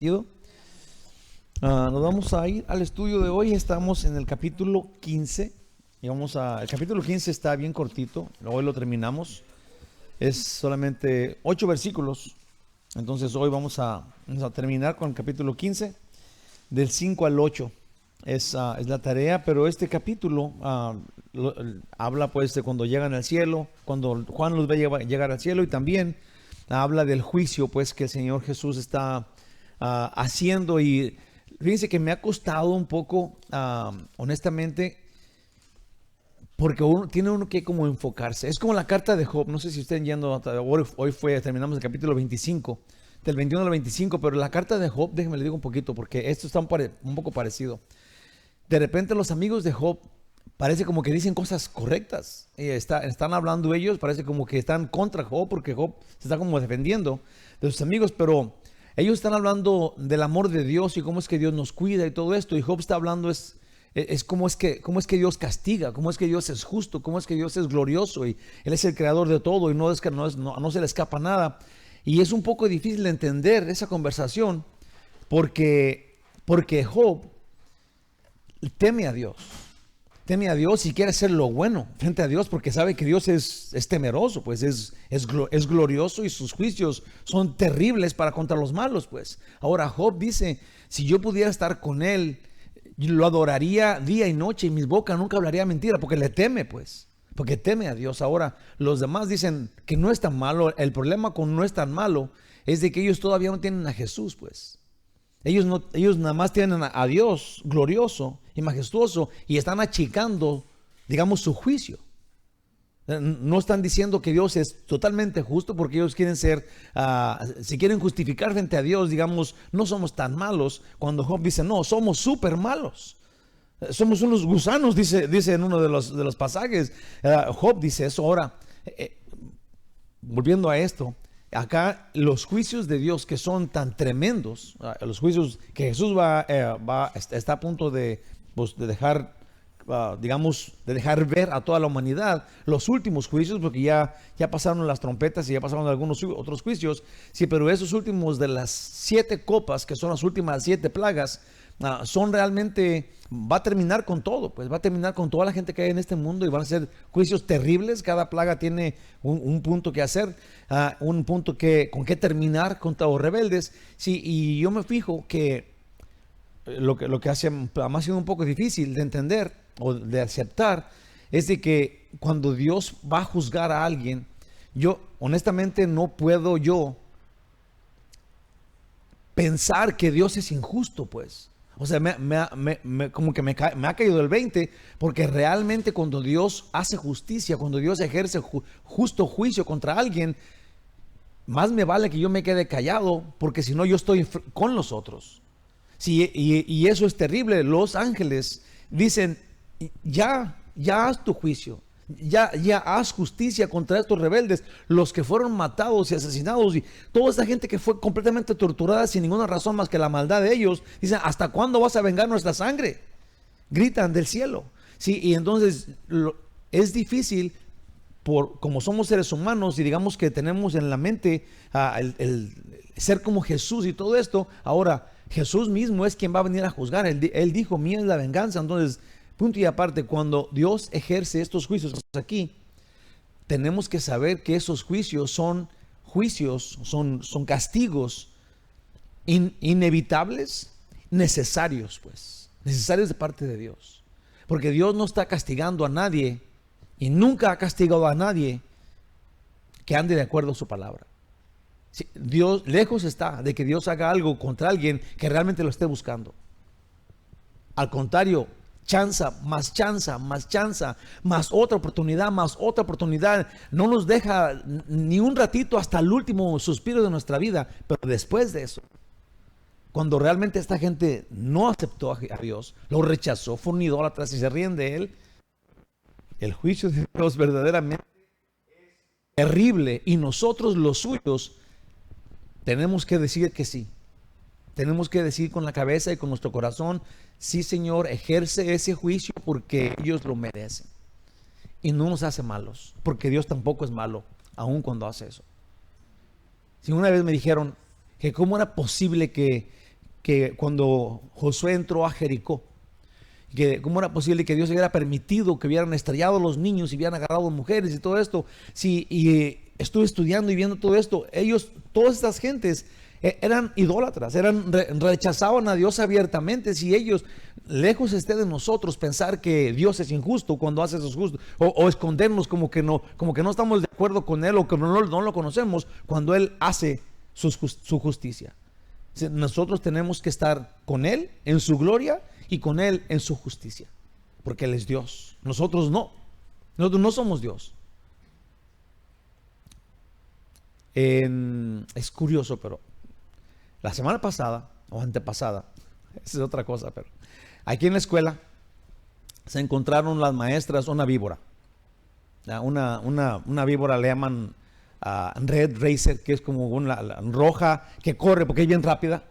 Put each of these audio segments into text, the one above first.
Nos vamos a ir al estudio de hoy. Estamos en el capítulo 15 y el capítulo 15 está bien cortito. Hoy lo terminamos. Es solamente 8 versículos. Entonces hoy vamos a terminar con el capítulo 15 del 5 al 8. Es la tarea, pero este capítulo habla pues de cuando llegan al cielo, cuando Juan los ve llegar al cielo, y también habla del juicio pues que el Señor Jesús está haciendo. Y fíjense que me ha costado un poco, honestamente, porque tiene uno que como enfocarse. Es como la carta de Job. No sé si estén yendo, terminamos el capítulo 25, del 21 al 25, pero la carta de Job, déjenme le digo un poquito, porque esto está un poco parecido. De repente los amigos de Job parece como que dicen cosas correctas. Están hablando ellos, parece como que están contra Job, porque Job se está como defendiendo de sus amigos, pero ellos están hablando del amor de Dios y cómo es que Dios nos cuida y todo esto. Y Job está hablando cómo es que Dios castiga, cómo es que Dios es justo, cómo es que Dios es glorioso y Él es el creador de todo y no se le escapa nada. Y es un poco difícil de entender esa conversación porque Job teme a Dios. Teme a Dios y quiere hacer lo bueno frente a Dios porque sabe que Dios es temeroso, pues es glorioso y sus juicios son terribles para contra los malos, pues. Ahora Job dice, si yo pudiera estar con él, yo lo adoraría día y noche y mi boca nunca hablaría mentira, porque le teme, pues. Porque teme a Dios. Ahora los demás dicen que no es tan malo. El problema con no es tan malo es de que ellos todavía no tienen a Jesús, pues. Ellos nada más tienen a Dios glorioso y majestuoso y están achicando, digamos, su juicio. No están diciendo que Dios es totalmente justo, porque ellos quieren se quieren justificar frente a Dios, digamos, no somos tan malos, cuando Job dice, no, somos súper malos. Somos unos gusanos, dice en uno de los pasajes. Job dice eso. Ahora, volviendo a esto, acá los juicios de Dios que son tan tremendos, los juicios que Jesús está a punto de dejar, digamos, de dejar ver a toda la humanidad, los últimos juicios, porque ya pasaron las trompetas y ya pasaron algunos otros juicios, sí, pero esos últimos de las 7 copas, que son las últimas 7 plagas, son realmente, va a terminar con todo, pues va a terminar con toda la gente que hay en este mundo y van a ser juicios terribles. Cada plaga tiene un punto que hacer, un punto con que terminar contra los rebeldes. Sí, y yo me fijo que lo que ha sido un poco difícil de entender o de aceptar es de que cuando Dios va a juzgar a alguien, yo honestamente no puedo pensar que Dios es injusto, pues. O sea, como que me ha caído el 20, porque realmente cuando Dios hace justicia, cuando Dios ejerce justo juicio contra alguien, más me vale que yo me quede callado, porque si no yo estoy con los otros. Sí, y eso es terrible. Los ángeles dicen, ya haz tu juicio. Ya haz justicia contra estos rebeldes, los que fueron matados y asesinados, y toda esta gente que fue completamente torturada sin ninguna razón más que la maldad de ellos. Dicen, ¿hasta cuándo vas a vengar nuestra sangre? Gritan del cielo. Sí, y entonces es difícil, como somos seres humanos y digamos que tenemos en la mente el ser como Jesús y todo esto. Ahora Jesús mismo es quien va a venir a juzgar. Él dijo, mía es la venganza. Entonces, punto y aparte, cuando Dios ejerce estos juicios aquí, tenemos que saber que esos juicios son castigos inevitables, necesarios, pues, necesarios de parte de Dios. Porque Dios no está castigando a nadie y nunca ha castigado a nadie que ande de acuerdo a su palabra. Sí, Dios, lejos está de que Dios haga algo contra alguien que realmente lo esté buscando. Al contrario, chanza, más otra oportunidad. No nos deja ni un ratito hasta el último suspiro de nuestra vida. Pero después de eso, cuando realmente esta gente no aceptó a Dios, lo rechazó, fue un idólatra y se ríen de él, el juicio de Dios verdaderamente es terrible. Y nosotros, los suyos, tenemos que decir que sí. Tenemos que decir con la cabeza y con nuestro corazón, sí, Señor, ejerce ese juicio porque ellos lo merecen. Y no nos hace malos, porque Dios tampoco es malo, aun cuando hace eso. Si una vez me dijeron que cómo era posible que que cuando Josué entró a Jericó, que cómo era posible que Dios hubiera permitido que hubieran estrellado los niños y hubieran agarrado mujeres y todo esto. Sí, y estuve estudiando y viendo todo esto. Ellos, todas estas gentes eran idólatras, rechazaban a Dios abiertamente. Si ellos, lejos esté de nosotros pensar que Dios es injusto cuando hace eso justo, o escondernos como que no estamos de acuerdo con Él, o que no lo conocemos cuando Él hace su justicia. Nosotros tenemos que estar con Él en su gloria y con Él en su justicia, porque Él es Dios. Nosotros no somos Dios. Es curioso, pero la semana pasada o antepasada, esa es otra cosa, pero aquí en la escuela se encontraron las maestras una víbora. Una víbora le llaman Red Racer, que es como una roja que corre porque es bien rápida.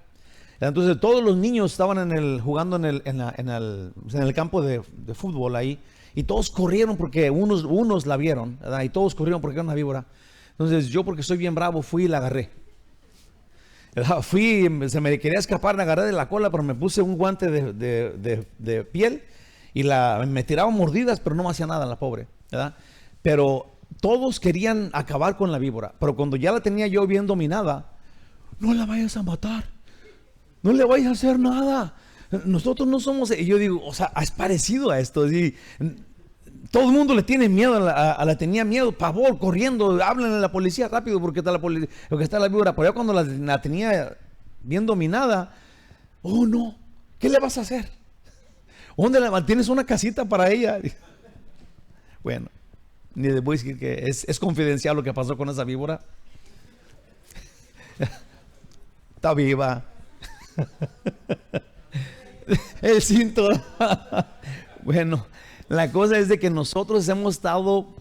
Entonces todos los niños estaban jugando en el campo de fútbol ahí, y todos corrieron porque unos la vieron, ¿verdad? Y todos corrieron porque era una víbora. Entonces yo, porque soy bien bravo, fui y la agarré. Se me quería escapar, la agarré de la cola, pero me puse un guante de piel y me tiraba mordidas, pero no me hacía nada la pobre, ¿verdad? Pero todos querían acabar con la víbora, pero cuando ya la tenía yo bien dominada, no la vayas a matar, no le vayas a hacer nada, nosotros no somos. Y yo digo, o sea, es parecido a esto. ¿Sí? Todo el mundo le tiene miedo, la tenía miedo, pavor, corriendo, hablan a la policía rápido porque está la víbora. Pero ya cuando la tenía bien dominada, oh no, ¿qué le vas a hacer? ¿Dónde la mantienes? Una casita para ella. Bueno, ni les voy a decir que es confidencial lo que pasó con esa víbora. Está viva. El cinto. Bueno, la cosa es de que nosotros hemos estado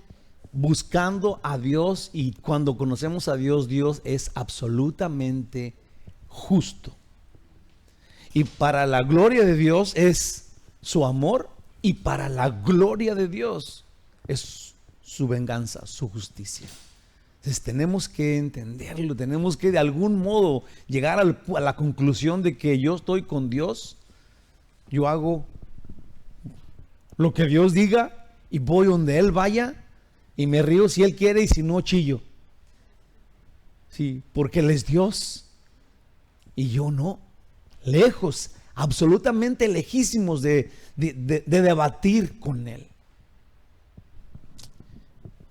buscando a Dios, y cuando conocemos a Dios, Dios es absolutamente justo. Y para la gloria de Dios es su amor, y para la gloria de Dios es su venganza, su justicia. Entonces tenemos que entenderlo, tenemos que de algún modo llegar a la conclusión de que yo estoy con Dios, yo hago lo que Dios diga y voy donde Él vaya, y me río si Él quiere y si no chillo. Sí, porque Él es Dios y yo no. Lejos, absolutamente lejísimos de debatir con Él.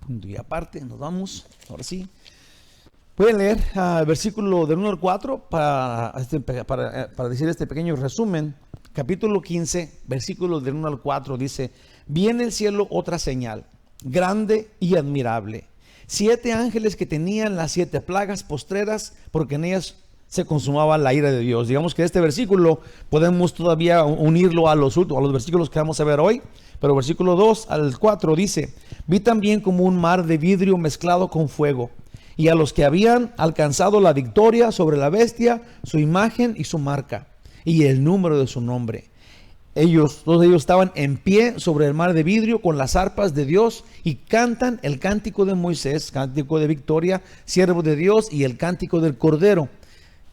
Punto y aparte, nos vamos, ahora sí. Pueden leer el versículo del 1 al 4 para decir este pequeño resumen. Capítulo 15, versículo del 1 al 4 dice: vi en el cielo otra señal, grande y admirable, 7 ángeles que tenían las 7 plagas postreras, porque en ellas se consumaba la ira de Dios. Digamos que este versículo podemos todavía unirlo a los versículos que vamos a ver hoy, pero versículo 2 al 4 dice: vi también como un mar de vidrio mezclado con fuego, y a los que habían alcanzado la victoria sobre la bestia, su imagen y su marca, y el número de su nombre. Todos ellos estaban en pie sobre el mar de vidrio con las arpas de Dios, y cantan el cántico de Moisés, cántico de victoria, siervo de Dios, y el cántico del Cordero,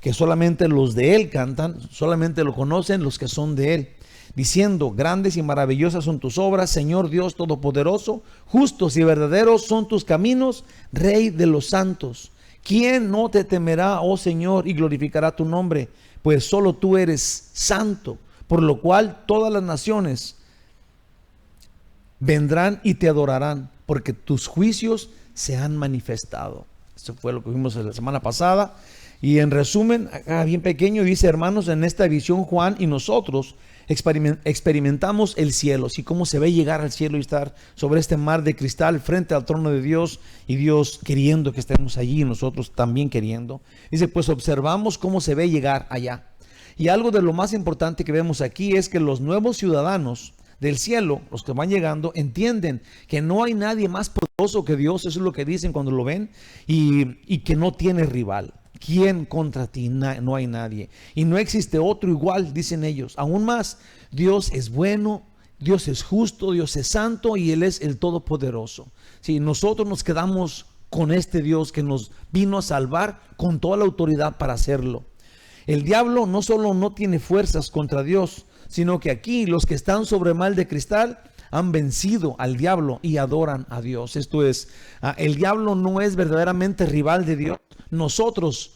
que solamente los de Él cantan, solamente lo conocen los que son de Él, diciendo: grandes y maravillosas son tus obras, Señor Dios Todopoderoso, justos y verdaderos son tus caminos, Rey de los santos. ¿Quién no te temerá, oh Señor, y glorificará tu nombre? Pues solo tú eres santo, por lo cual todas las naciones vendrán y te adorarán, porque tus juicios se han manifestado. Esto fue lo que vimos la semana pasada. Y en resumen, acá bien pequeño, dice: hermanos, en esta visión Juan y nosotros experimentamos el cielo, así como se ve llegar al cielo y estar sobre este mar de cristal frente al trono de Dios, y Dios queriendo que estemos allí y nosotros también queriendo. Dice: pues observamos cómo se ve llegar allá. Y algo de lo más importante que vemos aquí es que los nuevos ciudadanos del cielo, los que van llegando, entienden que no hay nadie más poderoso que Dios. Eso es lo que dicen cuando lo ven, y que no tiene rival. ¿Quién contra ti? No hay nadie. Y no existe otro igual, dicen ellos. Aún más, Dios es bueno, Dios es justo, Dios es santo, y Él es el Todopoderoso. Si nosotros nos quedamos con este Dios que nos vino a salvar con toda la autoridad para hacerlo. El diablo no solo no tiene fuerzas contra Dios, sino que aquí los que están sobre mal de cristal han vencido al diablo y adoran a Dios. Esto es, el diablo no es verdaderamente rival de Dios. Nosotros,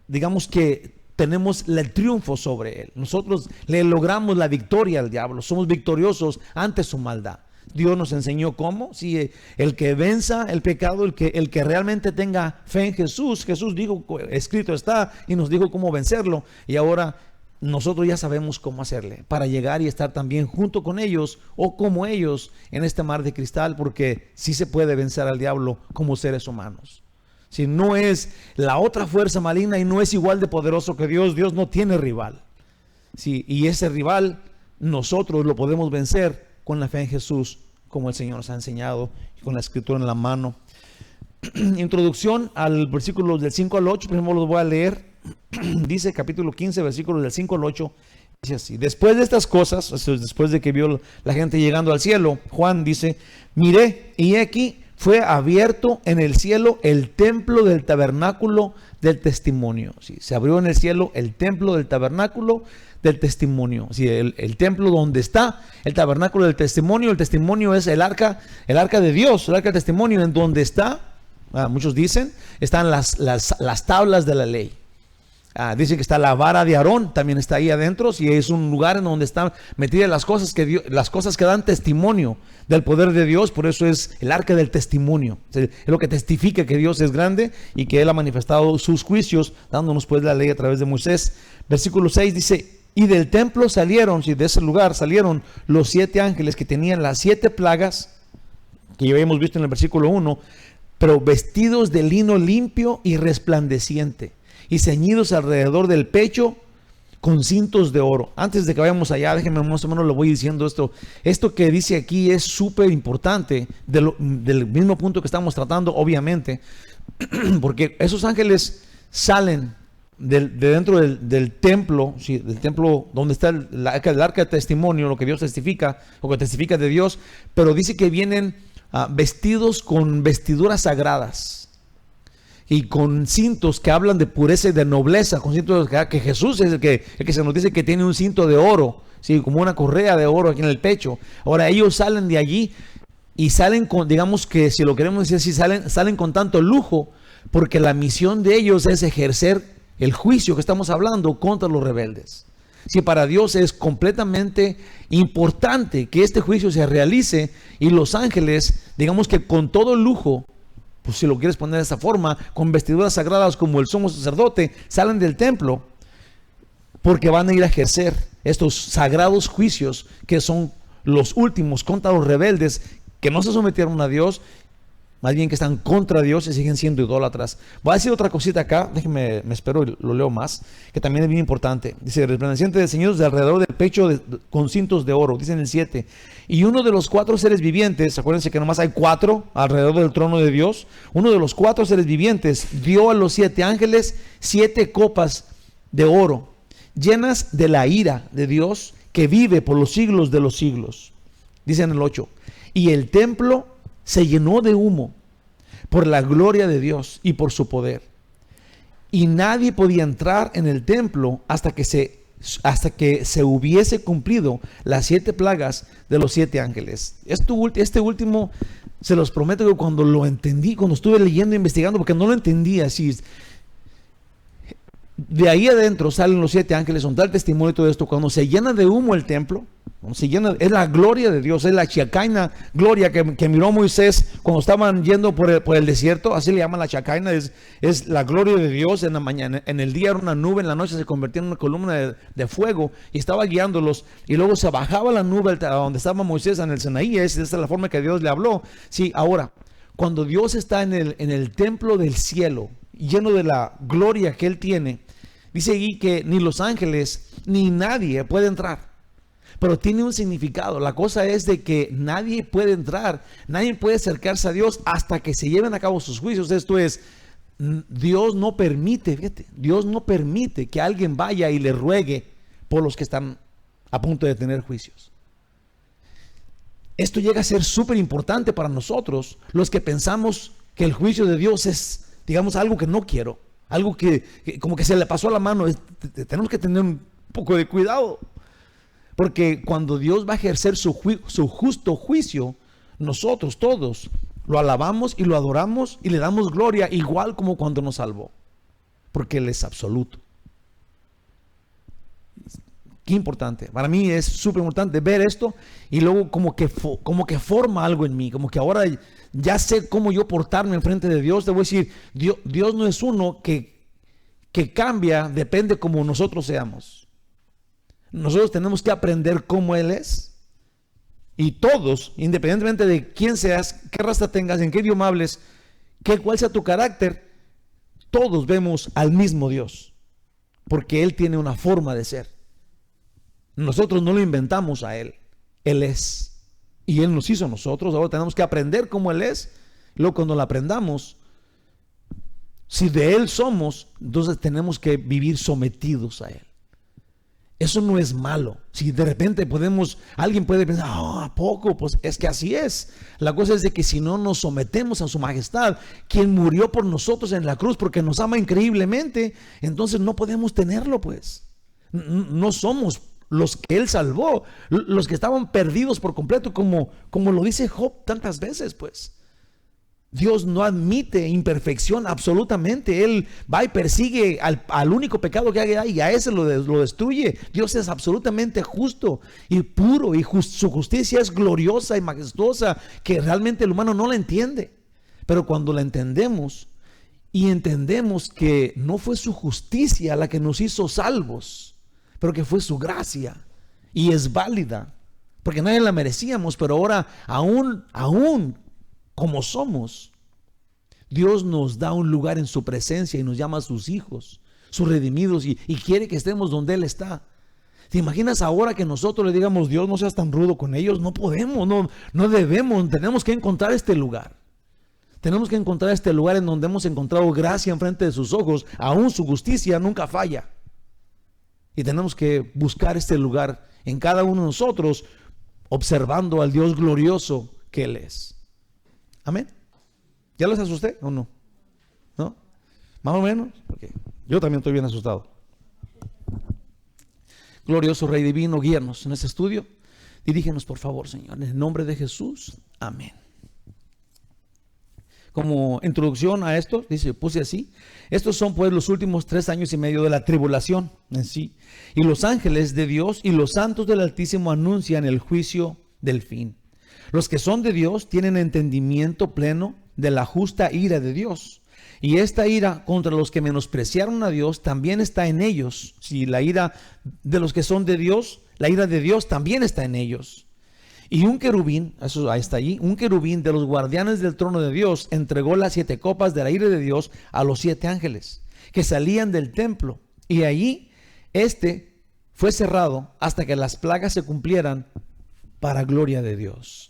digamos que tenemos el triunfo sobre él. Nosotros le logramos la victoria al diablo. Somos victoriosos ante su maldad. Dios nos enseñó cómo. Si el que venza el pecado, el que realmente tenga fe en Jesús. Jesús dijo, escrito está, y nos dijo cómo vencerlo. Y ahora nosotros ya sabemos cómo hacerle para llegar y estar también junto con ellos o como ellos en este mar de cristal, porque sí se puede vencer al diablo como seres humanos. Si no es la otra fuerza maligna y no es igual de poderoso que Dios, Dios no tiene rival. Sí, y ese rival nosotros lo podemos vencer con la fe en Jesús, como el Señor nos ha enseñado, y con la escritura en la mano. Introducción al versículo del 5 al 8, primero los voy a leer. Dice capítulo 15, versículos del 5 al 8. Dice así: después de estas cosas, después de que vio la gente llegando al cielo, Juan dice: miré, y aquí fue abierto en el cielo el templo del tabernáculo del testimonio. Sí, se abrió en el cielo el templo del tabernáculo del testimonio. Sí, el templo donde está el tabernáculo del testimonio. El testimonio es el arca de Dios, el arca del testimonio, en donde está, muchos dicen, están las tablas de la ley. Dicen que está la vara de Aarón, también está ahí adentro. Si es un lugar en donde están metidas las cosas que dan testimonio del poder de Dios. Por eso es el arca del testimonio. Es lo que testifica que Dios es grande y que Él ha manifestado sus juicios, dándonos pues la ley a través de Moisés. Versículo 6 dice: y del templo salieron, de ese lugar salieron los 7 ángeles que tenían las 7 plagas, que ya habíamos visto en el versículo 1, pero vestidos de lino limpio y resplandeciente, y ceñidos alrededor del pecho con cintos de oro. Antes de que vayamos allá, déjenme más o menos lo voy diciendo esto. Esto que dice aquí es súper importante del mismo punto que estamos tratando, obviamente, porque esos ángeles salen de dentro del templo, sí, del templo donde está el arca de testimonio, lo que Dios testifica, o que testifica de Dios, pero dice que vienen vestidos con vestiduras sagradas y con cintos que hablan de pureza y de nobleza, con cintos que Jesús es el que se nos dice que tiene un cinto de oro, ¿sí? Como una correa de oro aquí en el pecho. Ahora ellos salen de allí y salen con, digamos que si lo queremos decir así, salen con tanto lujo, porque la misión de ellos es ejercer el juicio que estamos hablando contra los rebeldes. Si para Dios es completamente importante que este juicio se realice, y los ángeles, digamos que con todo lujo, pues si lo quieres poner de esa forma, con vestiduras sagradas como el sumo sacerdote, salen del templo porque van a ir a ejercer estos sagrados juicios que son los últimos contra los rebeldes que no se sometieron a Dios, más bien que están contra Dios y siguen siendo idólatras. Voy a decir otra cosita acá, déjenme, me espero y lo leo más, que también es bien importante. Dice: resplandeciente de ceñidos de alrededor del pecho con cintos de oro, dice en el 7. Y uno de los 4 seres vivientes, acuérdense que nomás hay 4 alrededor del trono de Dios. Uno de los 4 seres vivientes dio a los 7 ángeles 7 copas de oro, llenas de la ira de Dios que vive por los siglos de los siglos. Dice en el 8: y el templo se llenó de humo por la gloria de Dios y por su poder, y nadie podía entrar en el templo hasta que se hubiese cumplido las 7 plagas de los 7 ángeles. Este último, se los prometo que cuando lo entendí, cuando estuve leyendo e investigando, porque no lo entendía así, de ahí adentro salen los 7 ángeles, son tal testimonio de todo esto. Cuando se llena de humo el templo, cuando se llena, es la gloria de Dios, es la Shekinah gloria que miró Moisés cuando estaban yendo por el desierto. Así le llaman la Shekinah, es la gloria de Dios en la mañana. En el día era una nube, en la noche se convertía en una columna de fuego y estaba guiándolos, y luego se bajaba la nube a donde estaba Moisés en el Sinaí. Esa es la forma que Dios le habló. Sí, ahora, cuando Dios está en el templo del cielo, lleno de la gloria que Él tiene, dice allí que ni los ángeles ni nadie puede entrar. Pero tiene un significado. La cosa es de que nadie puede entrar, nadie puede acercarse a Dios hasta que se lleven a cabo sus juicios. Esto es, Dios no permite, fíjate, Dios no permite que alguien vaya y le ruegue por los que están a punto de tener juicios. Esto llega a ser súper importante para nosotros, los que pensamos que el juicio de Dios es, digamos, algo que no quiero, algo que como que se le pasó a la mano. Tenemos que tener un poco de cuidado, porque cuando Dios va a ejercer su justo juicio, nosotros todos lo alabamos y lo adoramos y le damos gloria, igual como cuando nos salvó, porque Él es absoluto. Qué importante, para mí es súper importante ver esto, y luego como que forma algo en mí, como que ahora ya sé cómo yo portarme enfrente de Dios. Te voy a decir, Dios no es uno que cambia, depende como nosotros seamos. Nosotros tenemos que aprender cómo Él es, y todos, independientemente de quién seas, qué raza tengas, en qué idioma hables, cuál sea tu carácter, todos vemos al mismo Dios, porque Él tiene una forma de ser. Nosotros no lo inventamos a Él, Él es, y Él nos hizo a nosotros. Ahora tenemos que aprender cómo Él es. Luego cuando lo aprendamos, si de Él somos, entonces tenemos que vivir sometidos a Él. Eso no es malo. Si de repente alguien puede pensar, ¿a poco? Pues es que así es. La cosa es de que si no nos sometemos a su majestad, quien murió por nosotros en la cruz porque nos ama increíblemente, entonces no podemos tenerlo, pues. No somos los que Él salvó, los que estaban perdidos por completo, como lo dice Job tantas veces, pues. Dios no admite imperfección absolutamente. Él va y persigue al único pecado que hay, y a ese lo destruye. Dios es absolutamente justo y puro, y su justicia es gloriosa y majestuosa, que realmente el humano no la entiende. Pero cuando la entendemos, y entendemos que no fue su justicia la que nos hizo salvos, pero que fue su gracia, y es válida, porque nadie la merecíamos, pero ahora aún como somos, Dios nos da un lugar en su presencia y nos llama a sus hijos, sus redimidos, y quiere que estemos donde Él está. ¿Te imaginas ahora que nosotros le digamos, Dios, no seas tan rudo con ellos? No podemos, no debemos. Tenemos que encontrar este lugar. Tenemos que encontrar este lugar en donde hemos encontrado gracia enfrente de sus ojos. Aún su justicia nunca falla. Y tenemos que buscar este lugar en cada uno de nosotros, observando al Dios glorioso que Él es. Amén. ¿Ya los asusté o no? ¿No? ¿Más o menos? Okay. Yo también estoy bien asustado. Glorioso Rey Divino, guíanos en este estudio. Dirígenos, por favor, Señor, en el nombre de Jesús. Amén. Como introducción a esto, puse así: estos son pues los últimos 3 años y medio de la tribulación en sí. Y los ángeles de Dios y los santos del Altísimo anuncian el juicio del fin. Los que son de Dios tienen entendimiento pleno de la justa ira de Dios. Y esta ira contra los que menospreciaron a Dios también está en ellos. Si la ira de los que son de Dios, la ira de Dios también está en ellos. Y un querubín, eso ahí está allí, un querubín de los guardianes del trono de Dios entregó las 7 copas de la ira de Dios a los 7 ángeles que salían del templo. Y allí fue cerrado hasta que las plagas se cumplieran para gloria de Dios.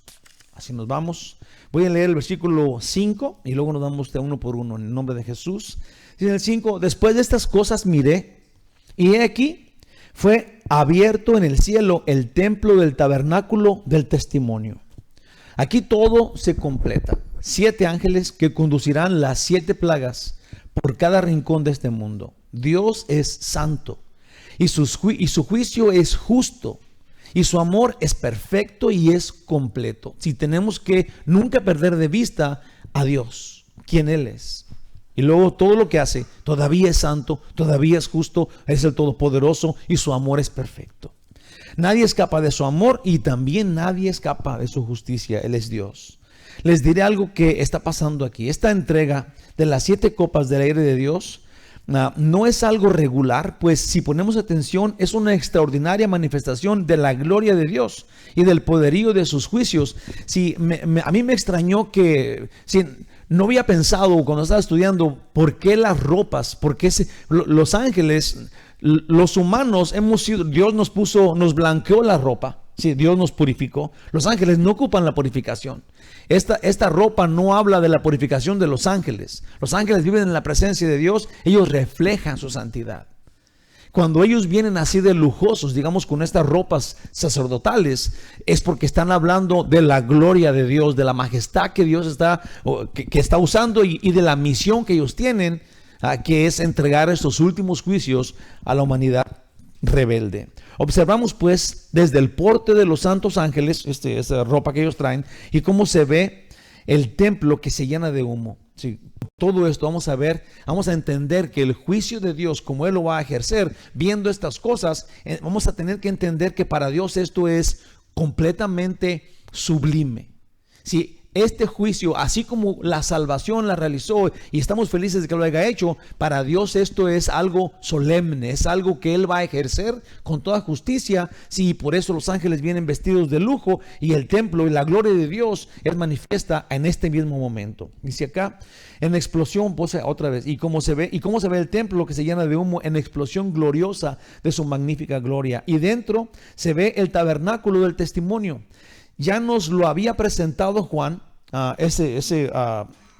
Así nos vamos. Voy a leer el versículo 5 y luego nos damos de uno por uno en el nombre de Jesús. Dice en el 5: después de estas cosas miré, y he aquí fue abierto en el cielo el templo del tabernáculo del testimonio. Aquí todo se completa. 7 ángeles que conducirán las 7 plagas por cada rincón de este mundo. Dios es santo y su juicio es justo. Y su amor es perfecto y es completo. Si tenemos que nunca perder de vista a Dios, quien Él es. Y luego todo lo que hace todavía es santo, todavía es justo, es el Todopoderoso, y su amor es perfecto. Nadie escapa de su amor, y también nadie escapa de su justicia. Él es Dios. Les diré algo que está pasando aquí. Esta entrega de las 7 copas del aire de Dios no es algo regular, pues si ponemos atención es una extraordinaria manifestación de la gloria de Dios y del poderío de sus juicios. A mí me extrañó que no había pensado cuando estaba estudiando por qué las ropas, por qué los ángeles, los humanos Dios nos blanqueó la ropa. Sí, Dios nos purificó. Los ángeles no ocupan la purificación. Esta ropa no habla de la purificación de los ángeles. Los ángeles viven en la presencia de Dios. Ellos reflejan su santidad. Cuando ellos vienen así de lujosos, digamos, con estas ropas sacerdotales, es porque están hablando de la gloria de Dios, de la majestad que Dios está usando, y de la misión que ellos tienen que es entregar estos últimos juicios a la humanidad rebelde. Observamos pues desde el porte de los santos ángeles, esa ropa que ellos traen, y cómo se ve el templo que se llena de humo. Sí, todo esto vamos a ver, vamos a entender que el juicio de Dios, como Él lo va a ejercer, viendo estas cosas, vamos a tener que entender que para Dios esto es completamente sublime. Sí, este juicio, así como la salvación la realizó y estamos felices de que lo haya hecho, para Dios esto es algo solemne, es algo que Él va a ejercer con toda justicia. Sí, por eso los ángeles vienen vestidos de lujo y el templo y la gloria de Dios es manifiesta en este mismo momento. Dice acá, en explosión, pues otra vez, y cómo se ve el templo que se llena de humo en explosión gloriosa de su magnífica gloria. Y dentro se ve el tabernáculo del testimonio. Ya nos lo había presentado Juan, ese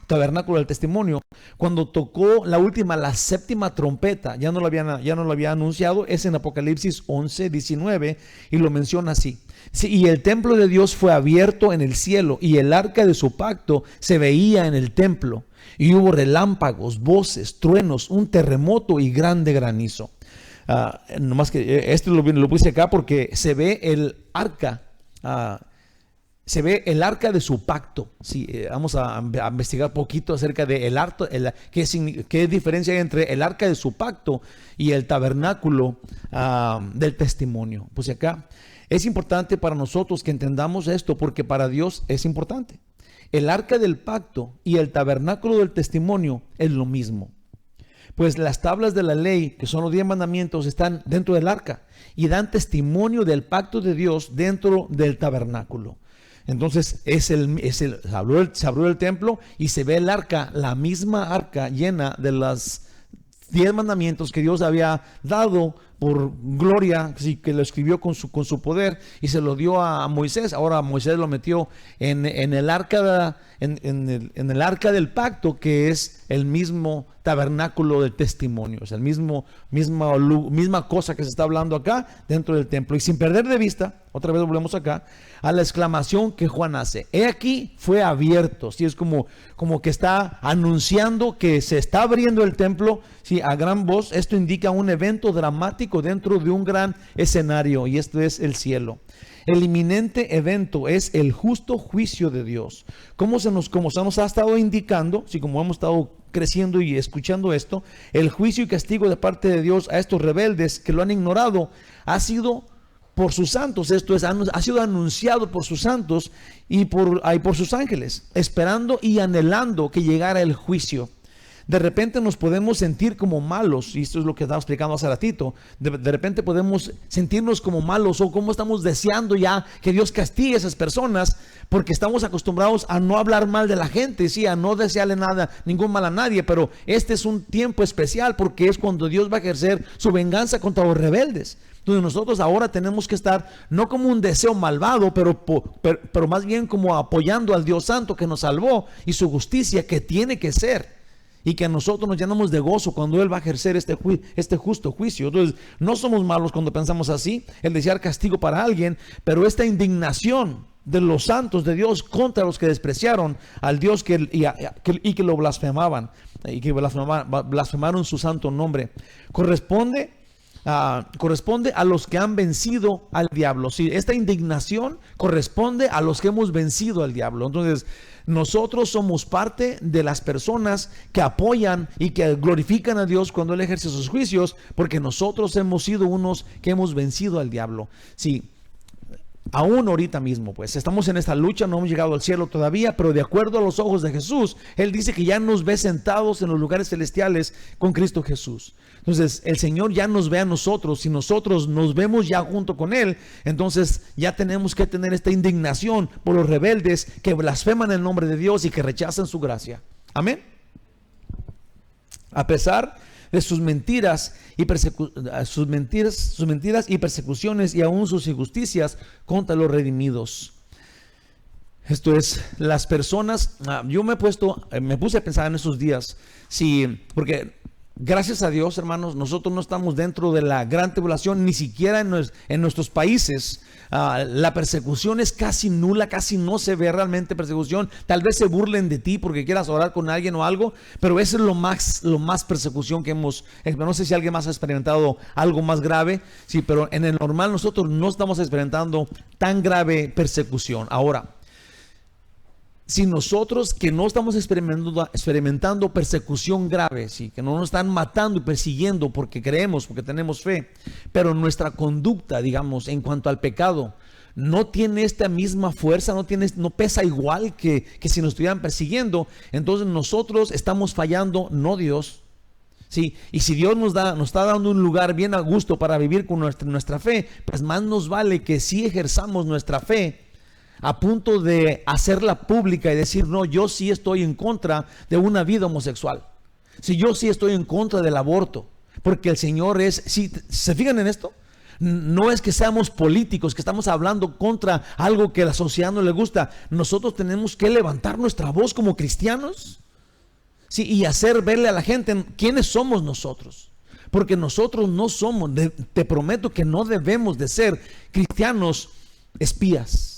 tabernáculo del testimonio, cuando tocó la séptima trompeta. Ya no lo había anunciado. Es en Apocalipsis 11, 19, y lo menciona así. Sí, y el templo de Dios fue abierto en el cielo, y el arca de su pacto se veía en el templo. Y hubo relámpagos, voces, truenos, un terremoto y grande granizo. Nomás que lo puse acá porque se ve el arca. Se ve el arca de su pacto. Sí, vamos a investigar poquito acerca de qué diferencia hay entre el arca de su pacto y el tabernáculo del testimonio. Pues acá es importante para nosotros que entendamos esto, porque para Dios es importante. El arca del pacto y el tabernáculo del testimonio es lo mismo. Pues las tablas de la ley, que son los 10 mandamientos, están dentro del arca y dan testimonio del pacto de Dios dentro del tabernáculo. Entonces se abrió el templo y se ve el arca, la misma arca llena de los 10 mandamientos que Dios había dado por gloria, sí, que lo escribió con su poder y se lo dio a Moisés. Ahora Moisés lo metió en el arca en el arca del pacto, que es el mismo tabernáculo del testimonio. Es el misma cosa que se está hablando acá dentro del templo. Y sin perder de vista, otra vez volvemos acá a la exclamación que Juan hace: he aquí fue abierto. Sí, es como que está anunciando que se está abriendo el templo, sí, a gran voz. Esto indica un evento dramático dentro de un gran escenario, y esto es el cielo. El inminente evento es el justo juicio de Dios. Como se nos ha estado indicando, sí, como hemos estado creciendo y escuchando esto, el juicio y castigo de parte de Dios a estos rebeldes que lo han ignorado ha sido por sus santos. Esto es, ha sido anunciado por sus santos y por sus ángeles, esperando y anhelando que llegara el juicio. De repente nos podemos sentir como malos, y esto es lo que estaba explicando hace ratito. De repente podemos sentirnos como malos, o como estamos deseando ya que Dios castigue a esas personas, porque estamos acostumbrados a no hablar mal de la gente, sí, a no desearle ningún mal a nadie. Pero este es un tiempo especial, porque es cuando Dios va a ejercer su venganza contra los rebeldes. Entonces nosotros ahora tenemos que estar no como un deseo malvado, pero más bien como apoyando al Dios Santo que nos salvó, y su justicia que tiene que ser. Y que a nosotros nos llenamos de gozo cuando Él va a ejercer este justo juicio. Entonces, no somos malos cuando pensamos así, el desear castigo para alguien, pero esta indignación de los santos de Dios contra los que despreciaron al Dios y que lo blasfemaban, y que blasfemaron su santo nombre, corresponde a los que han vencido al diablo. Sí, esta indignación corresponde a los que hemos vencido al diablo. Entonces, nosotros somos parte de las personas que apoyan y que glorifican a Dios cuando Él ejerce sus juicios, porque nosotros hemos sido unos que hemos vencido al diablo. Sí, aún ahorita mismo, pues estamos en esta lucha, no hemos llegado al cielo todavía, pero de acuerdo a los ojos de Jesús, Él dice que ya nos ve sentados en los lugares celestiales con Cristo Jesús. Entonces el Señor ya nos ve a nosotros, y nosotros nos vemos ya junto con Él. Entonces ya tenemos que tener esta indignación por los rebeldes que blasfeman el nombre de Dios y que rechazan su gracia. Amén. A pesar de sus mentiras y persecuciones, y aún sus injusticias contra los redimidos. Esto es, las personas, yo me puse a pensar en esos días, sí, porque Gracias a Dios, hermanos, nosotros no estamos dentro de la gran tribulación, ni siquiera en nuestros países. La persecución es casi nula, casi no se ve realmente persecución. Tal vez se burlen de ti porque quieras orar con alguien o algo, pero eso es lo más persecución que hemos. No sé si alguien más ha experimentado algo más grave, sí, pero en el normal nosotros no estamos experimentando tan grave persecución. Ahora, si nosotros que no estamos experimentando persecución grave, ¿sí? Que no nos están matando y persiguiendo porque creemos, porque tenemos fe, pero nuestra conducta, digamos, en cuanto al pecado, no tiene esta misma fuerza, no pesa igual que si nos estuvieran persiguiendo, entonces nosotros estamos fallando, no Dios. Sí, y si Dios nos está dando un lugar bien a gusto para vivir con nuestra fe, pues más nos vale que sí ejerzamos nuestra fe a punto de hacerla pública y decir, no, yo sí estoy en contra de una vida homosexual. Si yo sí estoy en contra del aborto, porque el Señor es, si se fijan en esto, no es que seamos políticos, que estamos hablando contra algo que a la sociedad no le gusta. Nosotros tenemos que levantar nuestra voz como cristianos, sí, y hacer verle a la gente quiénes somos nosotros. Porque nosotros no somos, te prometo que no debemos de ser cristianos espías.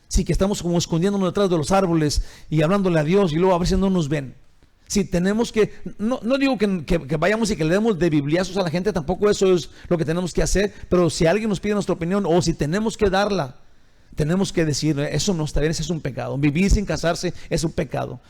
Sí, que estamos como escondiéndonos detrás de los árboles y hablándole a Dios y luego a ver si no nos ven. Sí, tenemos que, no digo que vayamos y que le demos de bibliazos a la gente, tampoco eso es lo que tenemos que hacer, pero si alguien nos pide nuestra opinión o si tenemos que darla, tenemos que decir, eso no está bien, eso es un pecado. Vivir sin casarse es un pecado.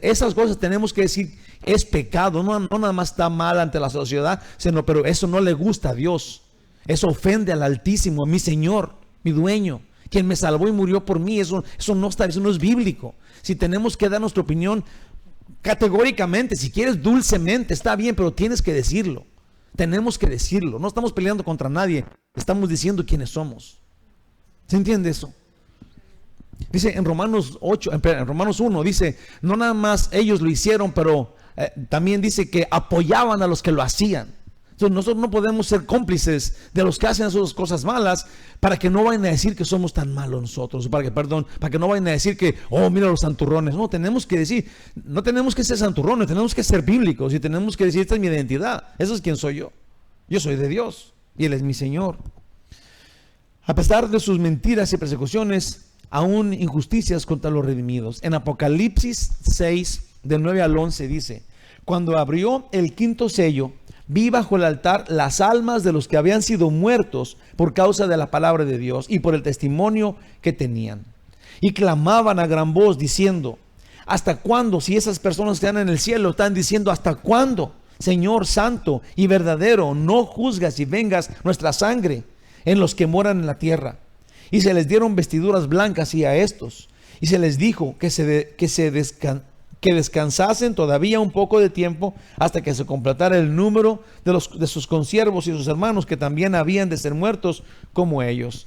Esas cosas tenemos que decir, es pecado, no nada más está mal ante la sociedad, sino, pero eso no le gusta a Dios. Eso ofende al Altísimo, a mi Señor, mi dueño, quien me salvó y murió por mí. Eso no está, eso no es bíblico. Si tenemos que dar nuestra opinión categóricamente, si quieres dulcemente, está bien, pero tienes que decirlo. Tenemos que decirlo. No estamos peleando contra nadie, estamos diciendo quiénes somos. ¿Se entiende eso? Dice en Romanos 1, dice, no nada más ellos lo hicieron, pero también dice que apoyaban a los que lo hacían. Entonces nosotros no podemos ser cómplices de los que hacen esas cosas malas para que no vayan a decir que somos tan malos nosotros, para que no vayan a decir que, oh, mira los santurrones. No, tenemos que decir, no tenemos que ser santurrones, tenemos que ser bíblicos y tenemos que decir, esta es mi identidad, eso es quién soy yo. Yo soy de Dios y Él es mi Señor. A pesar de sus mentiras y persecuciones, aún injusticias contra los redimidos. En Apocalipsis 6, del 9 al 11 dice, cuando abrió el quinto sello, vi bajo el altar las almas de los que habían sido muertos por causa de la palabra de Dios y por el testimonio que tenían. Y clamaban a gran voz diciendo, ¿hasta cuándo? Si esas personas que están en el cielo están diciendo, ¿hasta cuándo? Señor santo y verdadero, no juzgas y vengas nuestra sangre en los que moran en la tierra. Y se les dieron vestiduras blancas y a estos. Y se les dijo que descansasen todavía un poco de tiempo hasta que se completara el número de sus consiervos y sus hermanos que también habían de ser muertos como ellos.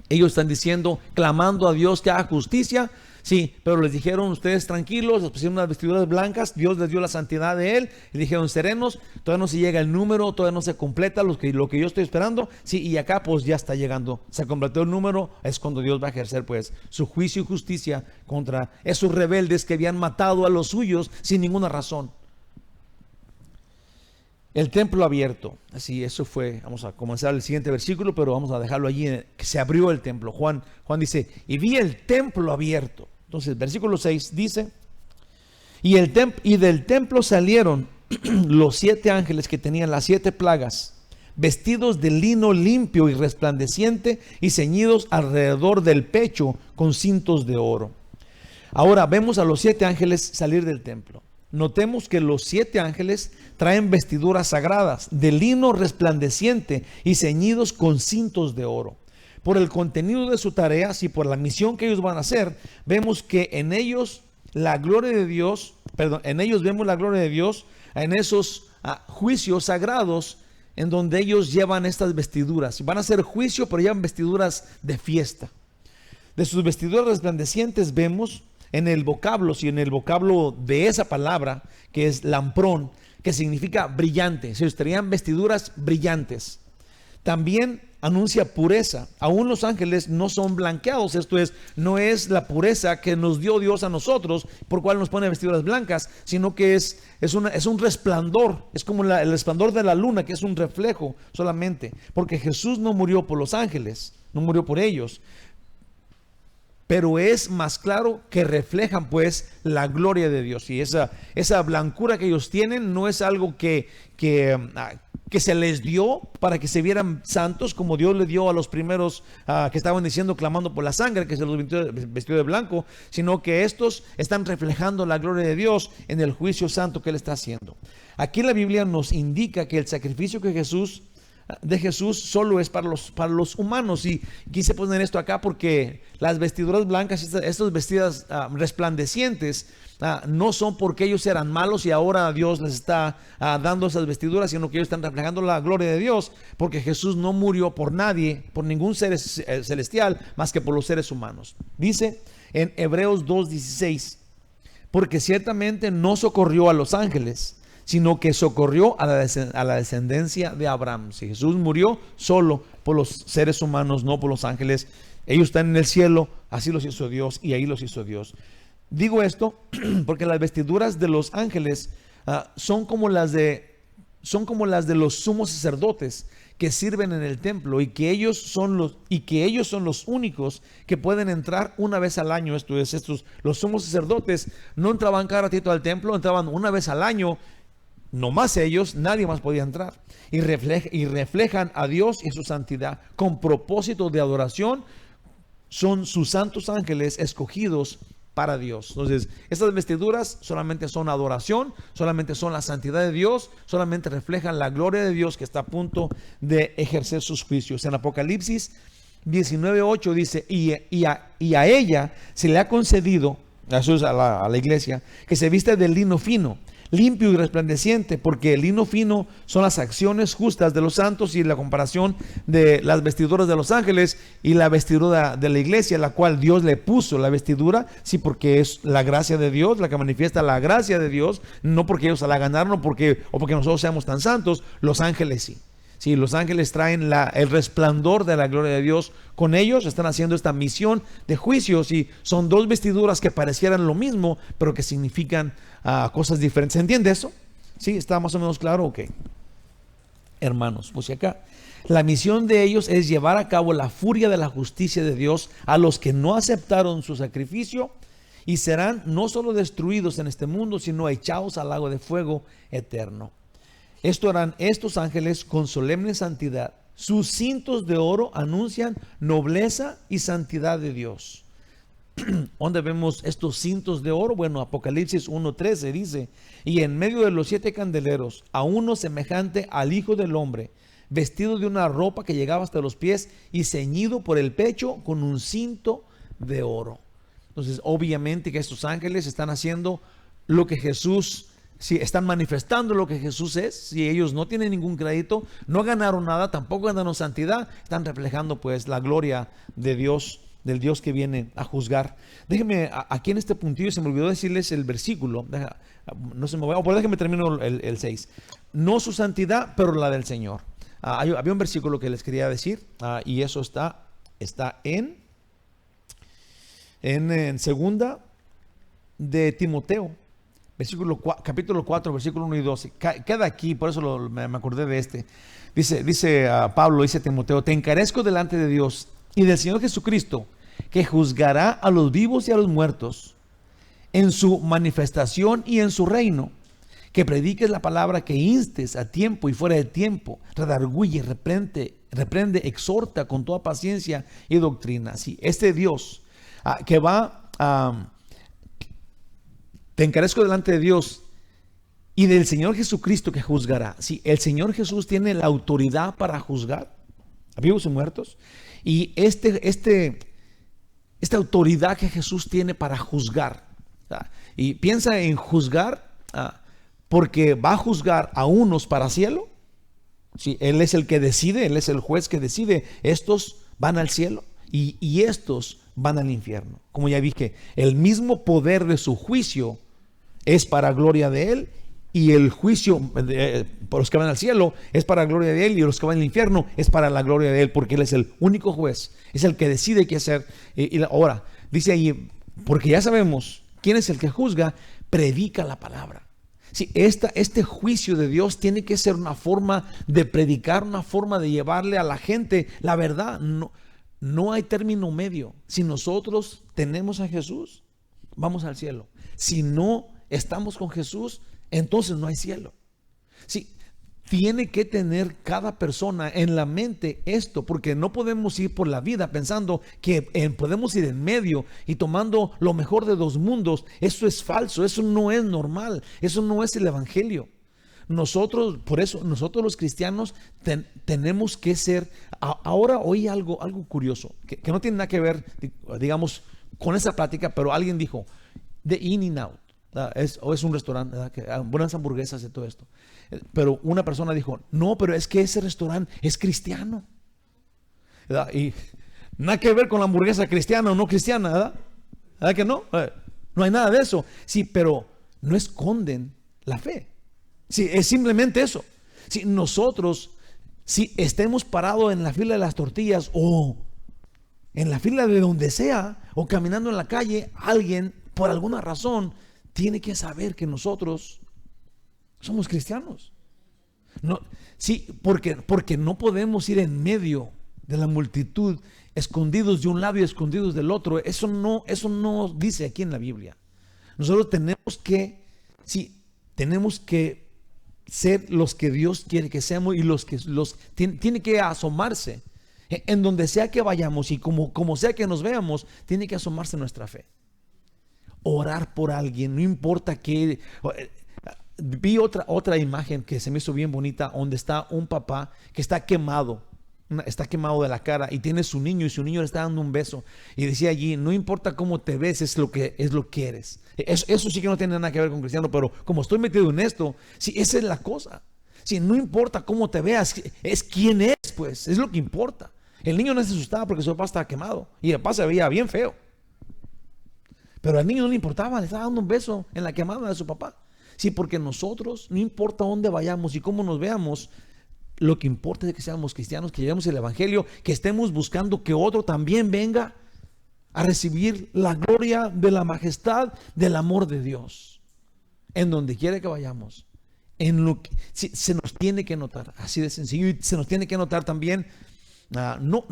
Ellos están diciendo, clamando a Dios que haga justicia. Sí, pero les dijeron, ustedes tranquilos, les pusieron unas vestiduras blancas, Dios les dio la santidad de Él, y dijeron, serenos, todavía no se llega el número, todavía no se completa lo que yo estoy esperando. Sí, y acá pues ya está llegando, se completó el número, es cuando Dios va a ejercer pues su juicio y justicia contra esos rebeldes que habían matado a los suyos sin ninguna razón. El templo abierto, así eso fue, vamos a comenzar el siguiente versículo, pero vamos a dejarlo allí, que se abrió el templo. Juan dice, y vi el templo abierto. Entonces, versículo 6 dice, y del templo salieron los 7 ángeles que tenían las 7 plagas, vestidos de lino limpio y resplandeciente y ceñidos alrededor del pecho con cintos de oro. Ahora vemos a los 7 ángeles salir del templo. Notemos que los 7 ángeles traen vestiduras sagradas de lino resplandeciente y ceñidos con cintos de oro. Por el contenido de su tarea y por la misión que ellos van a hacer, vemos que en ellos la gloria de Dios, en ellos vemos la gloria de Dios en esos juicios sagrados en donde ellos llevan estas vestiduras. Van a hacer juicio, pero llevan vestiduras de fiesta. De sus vestiduras resplandecientes vemos en el vocablo de esa palabra, que es lamprón, que significa brillante. Se traían vestiduras brillantes. También anuncia pureza. Aún los ángeles no son blanqueados, esto es, no es la pureza que nos dio Dios a nosotros, por cual nos pone vestiduras blancas, sino que es un resplandor, es como el resplandor de la luna, que es un reflejo solamente, porque Jesús no murió por los ángeles, no murió por ellos, pero es más claro que reflejan pues la gloria de Dios. Y esa blancura que ellos tienen no es algo que se les dio para que se vieran santos, como Dios le dio a los primeros que estaban diciendo, clamando por la sangre, que se los vistió de blanco, sino que estos están reflejando la gloria de Dios en el juicio santo que Él está haciendo. Aquí la Biblia nos indica que el sacrificio de Jesús solo es para los humanos, y quise poner esto acá porque las vestiduras blancas, estas vestidas resplandecientes, no son porque ellos eran malos y ahora Dios les está dando esas vestiduras, sino que ellos están reflejando la gloria de Dios, porque Jesús no murió por nadie, por ningún ser celestial, más que por los seres humanos. Dice en Hebreos 2:16, porque ciertamente no socorrió a los ángeles, sino que socorrió a la descendencia de Abraham. Si Jesús murió solo por los seres humanos, no por los ángeles, ellos están en el cielo, así los hizo Dios y ahí los hizo Dios. Digo esto porque las vestiduras de los ángeles son como las de los sumos sacerdotes que sirven en el templo, y que ellos son los únicos que pueden entrar una vez al año. Esto es, los sumos sacerdotes no entraban cada ratito al templo, entraban una vez al año. No más ellos, nadie más podía entrar. Y reflejan a Dios y su santidad con propósito de adoración. Son sus santos ángeles escogidos para Dios. Entonces, estas vestiduras solamente son adoración, solamente son la santidad de Dios, solamente reflejan la gloria de Dios que está a punto de ejercer sus juicios. En Apocalipsis 19:8 dice, y a ella se le ha concedido, eso es a la iglesia, que se viste de lino fino, limpio y resplandeciente, porque el lino fino son las acciones justas de los santos, y la comparación de las vestiduras de los ángeles y la vestidura de la iglesia, la cual Dios le puso la vestidura, sí, porque es la gracia de Dios, la que manifiesta la gracia de Dios, no porque ellos se la ganaron o porque nosotros seamos tan santos. Los ángeles sí. Sí, los ángeles traen el resplandor de la gloria de Dios con ellos, están haciendo esta misión de juicios, y son dos vestiduras que parecieran lo mismo, pero que significan cosas diferentes. ¿Se entiende eso? Sí, está más o menos claro. Ok, hermanos, pues acá la misión de ellos es llevar a cabo la furia de la justicia de Dios a los que no aceptaron su sacrificio, y serán no solo destruidos en este mundo, sino echados al lago de fuego eterno. Esto harán estos ángeles con solemne santidad. Sus cintos de oro anuncian nobleza y santidad de Dios. ¿Dónde vemos estos cintos de oro? Bueno, Apocalipsis 1:13 dice, y en medio de los 7 candeleros, a uno semejante al Hijo del Hombre, vestido de una ropa que llegaba hasta los pies y ceñido por el pecho con un cinto de oro. Entonces, obviamente que estos ángeles están haciendo lo que Jesús, si están manifestando lo que Jesús es. Si ellos no tienen ningún crédito, no ganaron nada, tampoco ganaron santidad, están reflejando pues la gloria de Dios, del Dios que viene a juzgar. Déjenme, aquí en este puntillo se me olvidó decirles el versículo, no se me va, pero déjenme termino el 6. No su santidad, pero la del Señor. Había un versículo que les quería decir, y eso está en segunda de Timoteo, capítulo 4, versículo 1 y 12. Queda aquí, por eso me acordé de este. Dice Pablo, dice a Timoteo, te encarezco delante de Dios y del Señor Jesucristo, que juzgará a los vivos y a los muertos en su manifestación y en su reino, que prediques la palabra, que instes a tiempo y fuera de tiempo, redarguye, reprende, exhorta con toda paciencia y doctrina. Sí, este Dios que va te encarezco delante de Dios y del Señor Jesucristo, que juzgará. Sí, el Señor Jesús tiene la autoridad para juzgar a vivos y muertos. Y esta autoridad que Jesús tiene para juzgar. Y piensa en juzgar porque va a juzgar a unos para cielo. Sí, Él es el que decide, Él es el juez que decide. Estos van al cielo y estos van al infierno. Como ya dije, el mismo poder de su juicio es para gloria de Él Y el juicio por los que van al cielo es para la gloria de Él, y los que van al infierno es para la gloria de Él, porque Él es el único juez, es el que decide qué hacer. Ahora, dice ahí, porque ya sabemos quién es el que juzga, predica la palabra. Sí, este juicio de Dios tiene que ser una forma de predicar, una forma de llevarle a la gente la verdad. No hay término medio. Si nosotros tenemos a Jesús, vamos al cielo. Si no estamos con Jesús, entonces no hay cielo. Sí, tiene que tener cada persona en la mente esto, porque no podemos ir por la vida pensando que podemos ir en medio y tomando lo mejor de dos mundos. Eso es falso, eso no es normal, eso no es el evangelio. Por eso nosotros los cristianos tenemos que ser. Ahora oí algo curioso, que no tiene nada que ver, digamos, con esa plática, pero alguien dijo, de In-N-Out. Es un restaurante, ¿verdad? Que buenas hamburguesas y todo esto. Pero una persona dijo, no, pero es que ese restaurante es cristiano, ¿verdad? Y nada que ver con la hamburguesa cristiana o no cristiana, ¿verdad? ¿Verdad que no? No hay nada de eso. Sí, pero no esconden la fe. Sí, es simplemente eso. Si nosotros, si estemos parados en la fila de las tortillas o en la fila de donde sea, o caminando en la calle, alguien por alguna razón tiene que saber que nosotros somos cristianos. No, sí, porque no podemos ir en medio de la multitud, escondidos de un lado y escondidos del otro. Eso no dice aquí en la Biblia. Nosotros tenemos que ser los que Dios quiere que seamos, y tiene que asomarse en donde sea que vayamos, y como sea que nos veamos, tiene que asomarse nuestra fe. Orar por alguien, no importa qué. Vi otra imagen que se me hizo bien bonita, donde está un papá que está quemado de la cara, y tiene su niño, y su niño le está dando un beso, y decía allí, no importa cómo te ves, es lo que eres. Eso sí que no tiene nada que ver con cristiano, pero como estoy metido en esto, sí, esa es la cosa. Sí, no importa cómo te veas, es quién es, pues, es lo que importa. El niño no se asustaba porque su papá estaba quemado, y el papá se veía bien feo, pero al niño no le importaba, le estaba dando un beso en la quemada de su papá. Sí, porque nosotros, no importa dónde vayamos y cómo nos veamos, lo que importa es que seamos cristianos, que llevemos el evangelio, que estemos buscando que otro también venga a recibir la gloria de la majestad del amor de Dios. En donde quiera que vayamos, se nos tiene que notar, así de sencillo, y se nos tiene que notar también, no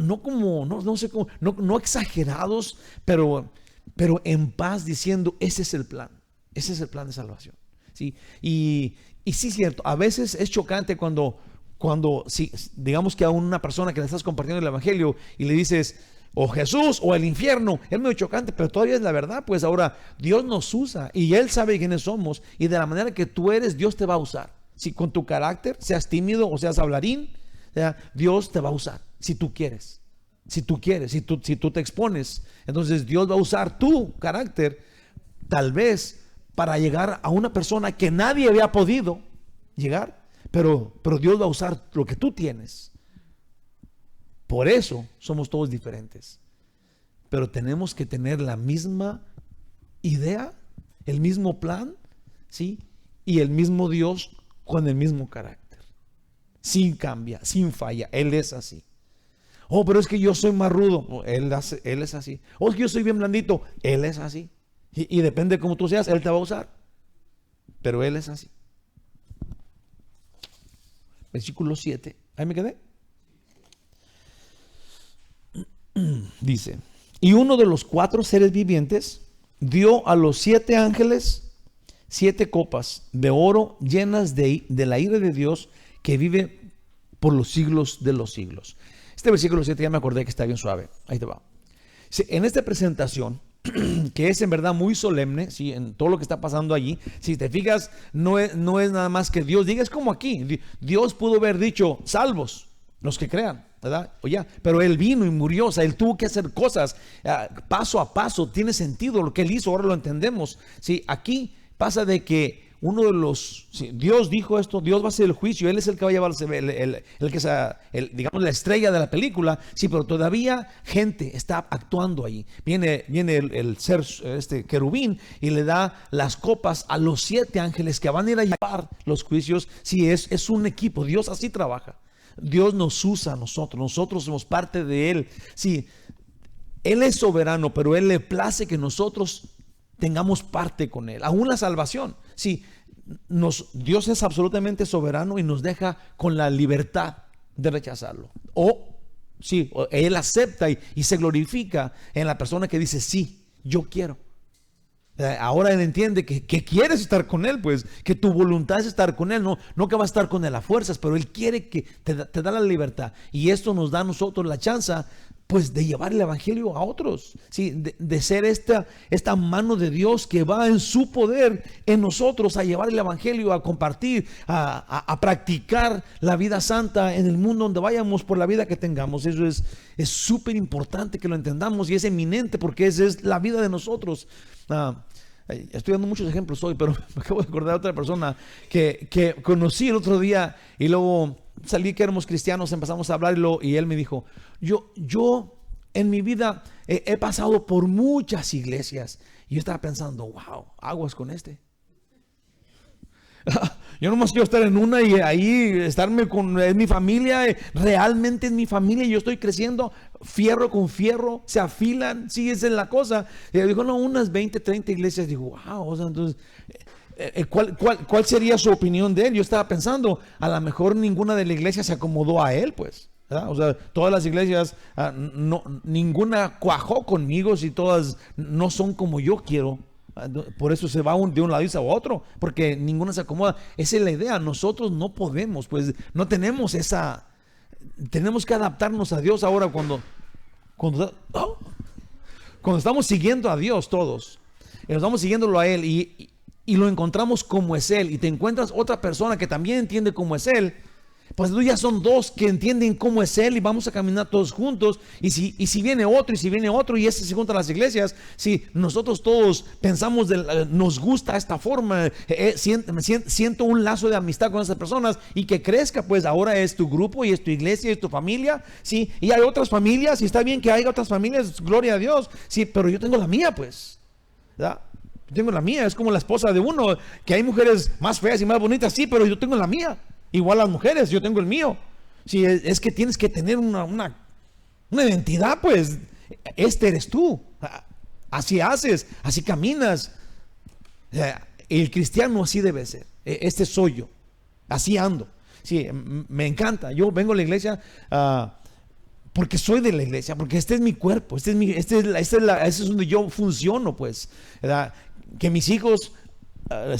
exagerados, pero en paz, diciendo, ese es el plan de salvación. ¿Sí? Y sí es cierto, a veces es chocante cuando digamos que a una persona que le estás compartiendo el evangelio y le dices, o Jesús o el infierno, es muy chocante, pero todavía es la verdad. Pues ahora Dios nos usa, y Él sabe quiénes somos, y de la manera que tú eres, Dios te va a usar. Si con tu carácter, seas tímido o seas hablarín, Dios te va a usar, si tú quieres, si tú te expones, entonces Dios va a usar tu carácter, tal vez para llegar a una persona que nadie había podido llegar, pero Dios va a usar lo que tú tienes. Por eso somos todos diferentes, pero tenemos que tener la misma idea, el mismo plan, ¿sí? Y el mismo Dios con el mismo carácter, sin cambia, sin falla. Él es así. Oh, pero es que yo soy más rudo. Él es así. Oh, es que yo soy bien blandito. Él es así. Y depende de cómo tú seas, Él te va a usar. Pero Él es así. Versículo 7. Ahí me quedé. Dice: y uno de los 4 seres vivientes dio a los 7 ángeles 7 copas de oro llenas de la ira de Dios, que vive por los siglos de los siglos. Este versículo 7 ya me acordé que está bien suave. Ahí te va. En esta presentación, que es en verdad muy solemne, ¿sí? En todo lo que está pasando allí, si te fijas, no es nada más que Dios diga, es como aquí. Dios pudo haber dicho, salvos los que crean, ¿verdad? Oye, pero Él vino y murió, o sea, Él tuvo que hacer cosas paso a paso. Tiene sentido lo que Él hizo, ahora lo entendemos. ¿Sí? Aquí pasa de que uno de los, sí, Dios dijo esto, Dios va a hacer el juicio, Él es el que va a llevar el que sea, digamos, la estrella de la película, sí, pero todavía gente está actuando ahí. Viene el ser, este querubín, y le da las copas a los 7 ángeles que van a ir a llevar los juicios. Sí, es un equipo, Dios así trabaja. Dios nos usa a nosotros somos parte de Él. Sí, Él es soberano, pero Él le place que nosotros tengamos parte con Él, aún la salvación. Sí, Dios es absolutamente soberano y nos deja con la libertad de rechazarlo. Sí, Él acepta y se glorifica en la persona que dice, sí, yo quiero. Ahora Él entiende que quieres estar con Él, pues, que tu voluntad es estar con Él, no que va a estar con Él a fuerzas, pero Él quiere que te da la libertad. Y esto nos da a nosotros la chance, pues, de llevar el evangelio a otros, ¿sí? De ser esta mano de Dios que va en su poder en nosotros a llevar el evangelio, a compartir, a practicar la vida santa en el mundo donde vayamos, por la vida que tengamos. Eso es súper importante que lo entendamos, y es eminente, porque esa es la vida de nosotros. Estoy dando muchos ejemplos hoy, pero me acabo de acordar de otra persona que conocí el otro día, y luego salí que éramos cristianos, empezamos a hablar, y él me dijo, yo en mi vida he pasado por muchas iglesias, y yo estaba pensando, wow, aguas con este. Yo nomás quiero estar en una y ahí estarme con mi familia, realmente en mi familia, yo estoy creciendo, fierro con fierro, se afilan, sí, esa es la cosa. Y él dijo, no, unas 20, 30 iglesias. Digo, wow, o sea, entonces, ¿cuál sería su opinión de él? Yo estaba pensando, a lo mejor ninguna de la iglesia se acomodó a él, pues, ¿verdad? O sea, todas las iglesias, ninguna cuajó conmigo, si todas no son como yo quiero. Por eso se va de un lado y se va a otro, porque ninguna se acomoda. Esa es la idea. Nosotros no podemos, pues no tenemos tenemos que adaptarnos a Dios. Ahora cuando estamos siguiendo a Dios todos, estamos siguiéndolo a Él, y lo encontramos como es Él, y te encuentras otra persona que también entiende cómo es Él, pues ya son dos que entienden cómo es Él, y vamos a caminar todos juntos. Y si viene otro, y ese se junta a las iglesias, si nosotros todos pensamos, nos gusta esta forma, siento un lazo de amistad con esas personas, y que crezca, pues ahora es tu grupo, y es tu iglesia, y es tu familia, sí, y hay otras familias, y está bien que haya otras familias, gloria a Dios, sí, pero yo tengo la mía, pues, ¿verdad? Yo tengo la mía. Es como la esposa de uno, que hay mujeres más feas y más bonitas, sí, pero yo tengo la mía. Igual las mujeres, yo tengo el mío. Sí, es que tienes que tener una identidad, pues. Este eres tú. Así haces, así caminas. El cristiano así debe ser. Este soy yo. Así ando. Sí, me encanta. Yo vengo a la iglesia porque soy de la iglesia, porque este es mi cuerpo. Este es donde yo funciono, pues. ¿Verdad? Que mis hijos...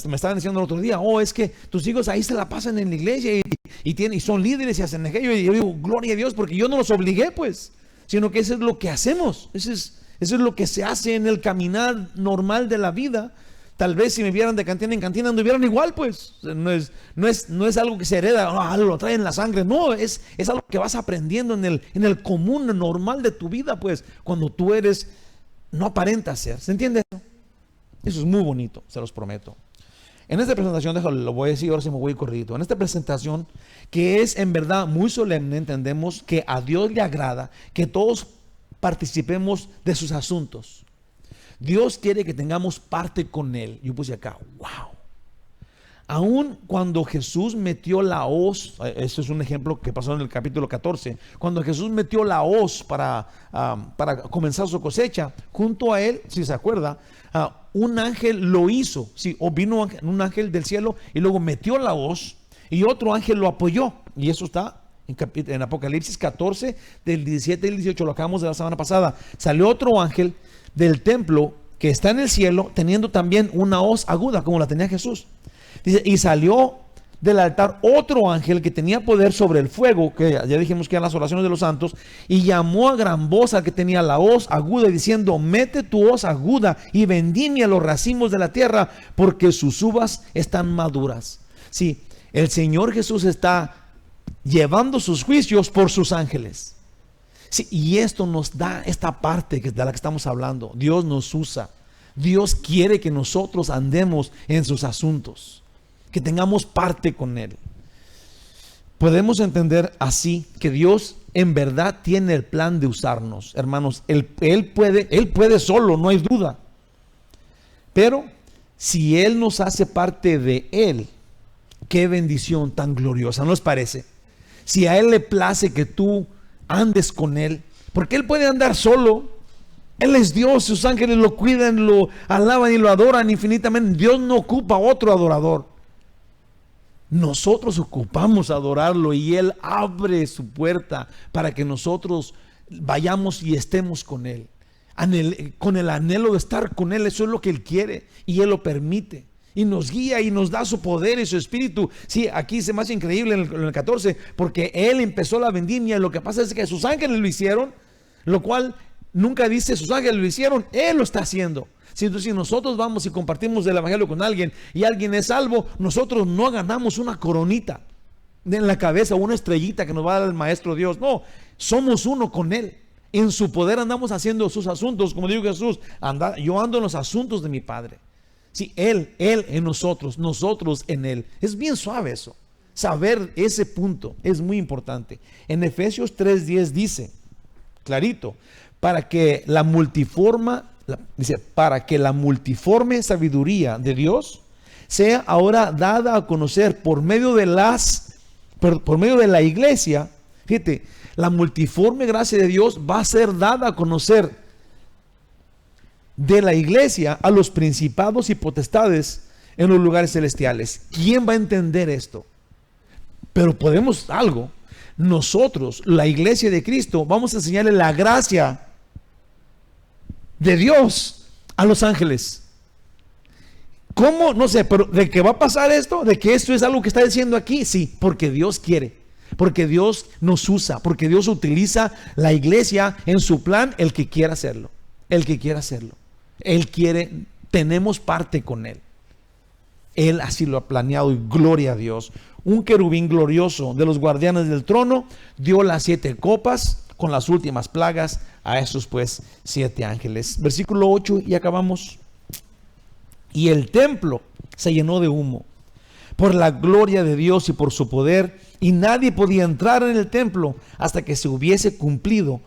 me estaban diciendo el otro día, es que tus hijos ahí se la pasan en la iglesia y son líderes y hacen aquello, y yo digo, gloria a Dios, porque yo no los obligué, pues, sino que eso es lo que hacemos, eso es lo que se hace en el caminar normal de la vida. Tal vez si me vieran de cantina en cantina anduvieran igual, pues. No es algo que se hereda, lo trae en la sangre. No, es algo que vas aprendiendo en el común normal de tu vida, pues, cuando tú no aparentas ser. ¿Se entiende eso? Eso es muy bonito, se los prometo. En esta presentación, lo voy a decir, ahora sí me voy corrido. En esta presentación, que es en verdad muy solemne, entendemos que a Dios le agrada que todos participemos de sus asuntos. Dios quiere que tengamos parte con Él. Yo puse acá, wow. Aún cuando Jesús metió la hoz, este es un ejemplo que pasó en el capítulo 14, cuando Jesús metió la hoz para comenzar su cosecha, junto a Él, si se acuerda, un ángel lo hizo, sí, o vino un ángel del cielo y luego metió la hoz, y otro ángel lo apoyó, y eso está en Apocalipsis 14, del 17 y el 18, lo acabamos de la semana pasada. Salió otro ángel del templo que está en el cielo, teniendo también una hoz aguda, como la tenía Jesús. Dice, y salió del altar otro ángel que tenía poder sobre el fuego, que ya dijimos que eran las oraciones de los santos, y llamó a gran voz al que tenía la hoz aguda, diciendo, mete tu hoz aguda y vendimia los racimos de la tierra, porque sus uvas están maduras. Sí, el Señor Jesús está llevando sus juicios por sus ángeles. Sí, y esto nos da esta parte de la que estamos hablando. Dios nos usa. Dios quiere que nosotros andemos en sus asuntos. que tengamos parte con Él. Podemos entender así que Dios en verdad tiene el plan de usarnos, hermanos. Él puede solo, no hay duda. Pero si Él nos hace parte de Él, qué bendición tan gloriosa, ¿no les parece? Si a Él le place que tú andes con Él, porque Él puede andar solo. Él es Dios, sus ángeles lo cuidan, lo alaban y lo adoran infinitamente. Dios no ocupa otro adorador. Nosotros ocupamos adorarlo y Él abre su puerta para que nosotros vayamos y estemos con Él. Con el anhelo de estar con Él, eso es lo que Él quiere y Él lo permite. Y nos guía y nos da su poder y su espíritu. Sí, aquí se me hace increíble en el 14, porque Él empezó la vendimia. Lo que pasa es que sus ángeles lo hicieron, lo cual nunca dice sus ángeles lo hicieron, Él lo está haciendo. Si nosotros vamos y compartimos el evangelio con alguien y alguien es salvo, nosotros no ganamos una coronita en la cabeza o una estrellita que nos va a dar el Maestro Dios. No, somos uno con Él. En su poder andamos haciendo sus asuntos. Como dijo Jesús, yo ando en los asuntos de mi Padre. Sí, Él en nosotros, nosotros en Él. Es bien suave eso. Saber ese punto es muy importante. En Efesios 3:10 dice, clarito, para que la multiforme sabiduría de Dios sea ahora dada a conocer por medio de la iglesia. Fíjate, la multiforme gracia de Dios va a ser dada a conocer de la iglesia a los principados y potestades en los lugares celestiales. ¿Quién va a entender esto? Pero podemos algo. Nosotros, la iglesia de Cristo, vamos a enseñarle la gracia de Dios a los ángeles. ¿Cómo? No sé, pero ¿de qué va a pasar esto? ¿De que esto es algo que está diciendo aquí? Sí, porque Dios quiere, porque Dios nos usa, porque Dios utiliza la iglesia en su plan, el que quiera hacerlo. Él quiere, tenemos parte con Él. Él así lo ha planeado y gloria a Dios. Un querubín glorioso de los guardianes del trono dio las 7 copas con las últimas plagas a esos 7 ángeles. Versículo 8 y acabamos. Y el templo se llenó de humo por la gloria de Dios y por su poder, y nadie podía entrar en el templo hasta que se hubiesen cumplido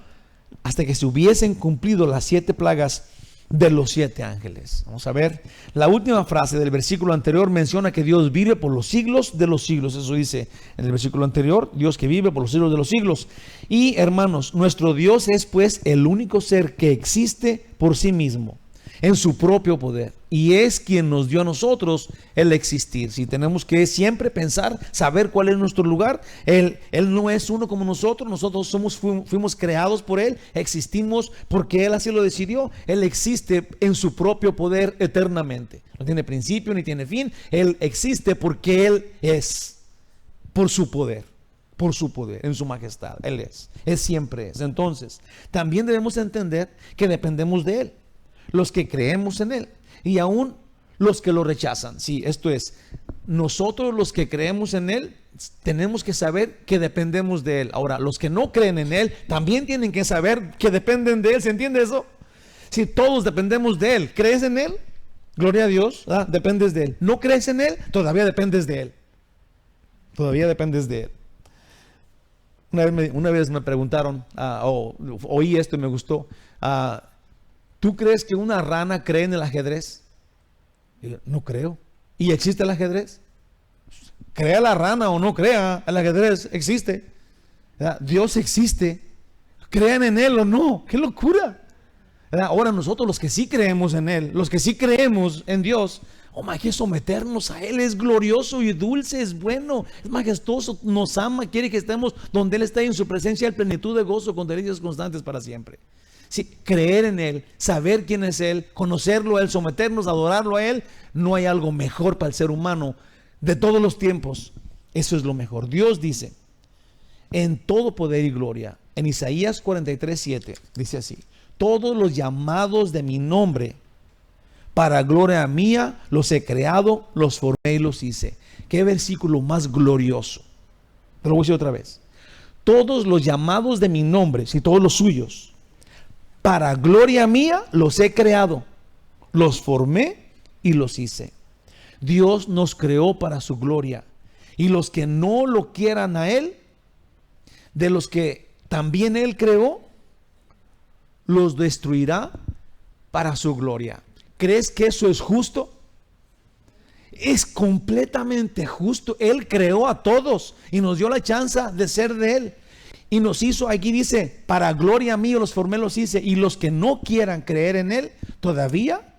las 7 plagas de los 7 ángeles. Vamos a ver, la última frase del versículo anterior menciona que Dios vive por los siglos de los siglos. Eso dice en el versículo anterior, Dios que vive por los siglos de los siglos. Y hermanos, nuestro Dios es pues el único ser que existe por sí mismo, en su propio poder, y es quien nos dio a nosotros el existir. Si tenemos que siempre pensar, saber cuál es nuestro lugar. Él no es uno como nosotros fuimos creados por Él, existimos porque Él así lo decidió. Él existe en su propio poder eternamente, no tiene principio ni tiene fin. Él existe porque Él es, por su poder, en su majestad. Él siempre es. Entonces, también debemos entender que dependemos de Él, los que creemos en Él y aún los que lo rechazan. Sí, esto es, nosotros los que creemos en Él tenemos que saber que dependemos de Él. Ahora, los que no creen en Él también tienen que saber que dependen de Él. ¿Se entiende eso? Si todos dependemos de Él, ¿crees en Él? Gloria a Dios, dependes de Él. ¿No crees en Él? Todavía dependes de Él. Una vez me preguntaron, oí esto y me gustó. ¿Tú crees que una rana cree en el ajedrez? Y yo, no creo. ¿Y existe el ajedrez? Crea la rana o no crea, el ajedrez existe. Dios existe. Crean en Él o no. ¡Qué locura! Ahora nosotros, los que sí creemos en Él, los que sí creemos en Dios, hay que someternos a Él. Es glorioso y dulce, es bueno, es majestuoso, nos ama, quiere que estemos donde Él está, en su presencia, en plenitud de gozo, con delicias constantes para siempre. Sí, creer en Él, saber quién es Él, conocerlo a Él, someternos, adorarlo a Él. No hay algo mejor para el ser humano de todos los tiempos. Eso es lo mejor. Dios dice en todo poder y gloria, en Isaías 43:7, dice así: todos los llamados de mi nombre, para gloria mía, los he creado, los formé y los hice. Qué versículo más glorioso. Te lo voy a decir otra vez. Todos los llamados de mi nombre, si todos los suyos, para gloria mía los he creado, los formé y los hice. Dios nos creó para su gloria. Y los que no lo quieran a Él, de los que también Él creó, los destruirá para su gloria. ¿Crees que eso es justo? Es completamente justo. Él creó a todos y nos dio la chance de ser de Él. Y nos hizo, aquí dice, para gloria mía los formé, los hice. Y los que no quieran creer en Él, todavía,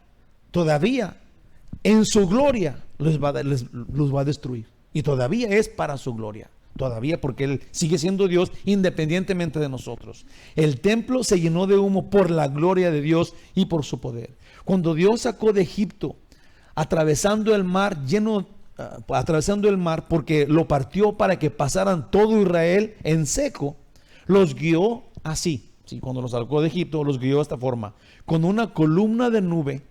en su gloria los va a destruir. Y todavía es para su gloria. Todavía, porque Él sigue siendo Dios independientemente de nosotros. El templo se llenó de humo por la gloria de Dios y por su poder. Cuando Dios sacó de Egipto, atravesando el mar porque lo partió para que pasaran todo Israel en seco, los guió así. Sí, cuando los sacó de Egipto, los guió de esta forma, con una columna de nube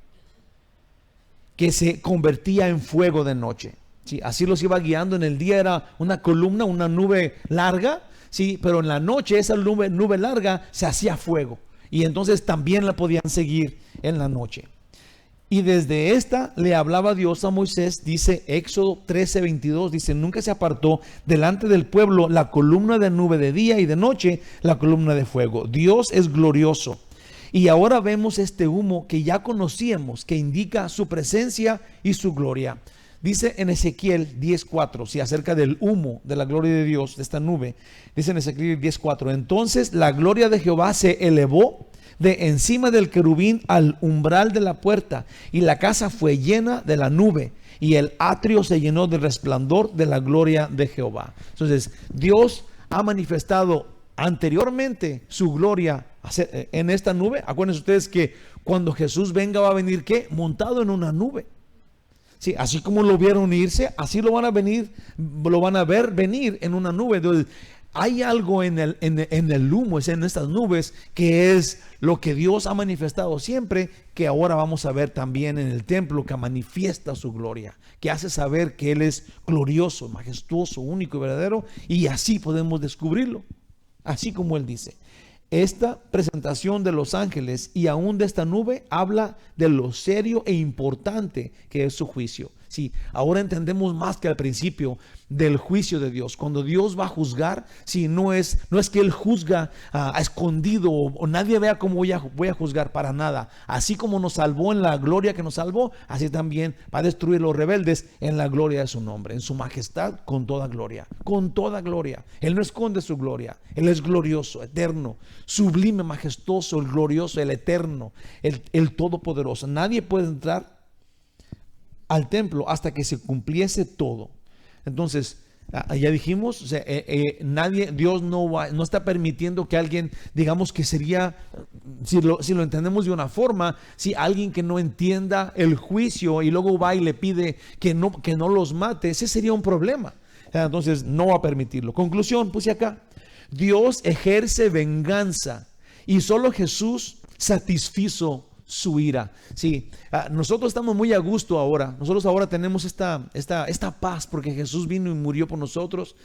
que se convertía en fuego de noche. Sí, así los iba guiando. En el día era una columna, una nube larga, sí, pero en la noche esa nube larga se hacía fuego. Y entonces también la podían seguir en la noche. Y desde esta le hablaba Dios a Moisés, dice Éxodo 13:22, dice, nunca se apartó delante del pueblo la columna de nube de día y de noche la columna de fuego. Dios es glorioso. Y ahora vemos este humo que ya conocíamos, que indica su presencia y su gloria. Dice en Ezequiel 10:4, si acerca del humo de la gloria de Dios, de esta nube, dice en Ezequiel 10:4, entonces la gloria de Jehová se elevó de encima del querubín al umbral de la puerta, y la casa fue llena de la nube, y el atrio se llenó del resplandor de la gloria de Jehová. Entonces, Dios ha manifestado anteriormente su gloria en esta nube. Acuérdense ustedes que cuando Jesús venga va a venir, ¿qué? Montado en una nube. Sí, así como lo vieron irse, así lo van a ver venir en una nube. Entonces, hay algo en el humo, en estas nubes, que es lo que Dios ha manifestado siempre, que ahora vamos a ver también en el templo, que manifiesta su gloria, que hace saber que Él es glorioso, majestuoso, único y verdadero, y así podemos descubrirlo, así como Él dice. Esta presentación de los ángeles y aún de esta nube habla de lo serio e importante que es su juicio. Sí, ahora entendemos más que al principio del juicio de Dios. Cuando Dios va a juzgar, sí, no es que Él juzga a escondido o nadie vea cómo voy a juzgar, para nada. Así como nos salvó en la gloria que nos salvó, así también va a destruir los rebeldes en la gloria de su nombre, en su majestad, con toda gloria, con toda gloria. Él no esconde su gloria. Él es glorioso, eterno, sublime, majestuoso, el glorioso, el eterno, el todopoderoso. Nadie puede entrar al templo hasta que se cumpliese todo. Entonces, ya dijimos, o sea, Dios no está permitiendo que alguien, digamos que sería, si lo entendemos de una forma, si alguien que no entienda el juicio y luego va y le pide que no los mate, ese sería un problema. Entonces no va a permitirlo. Conclusión, puse acá, Dios ejerce venganza y solo Jesús satisfizo su ira. Sí, nosotros estamos muy a gusto ahora. Nosotros ahora tenemos esta paz porque Jesús vino y murió por nosotros.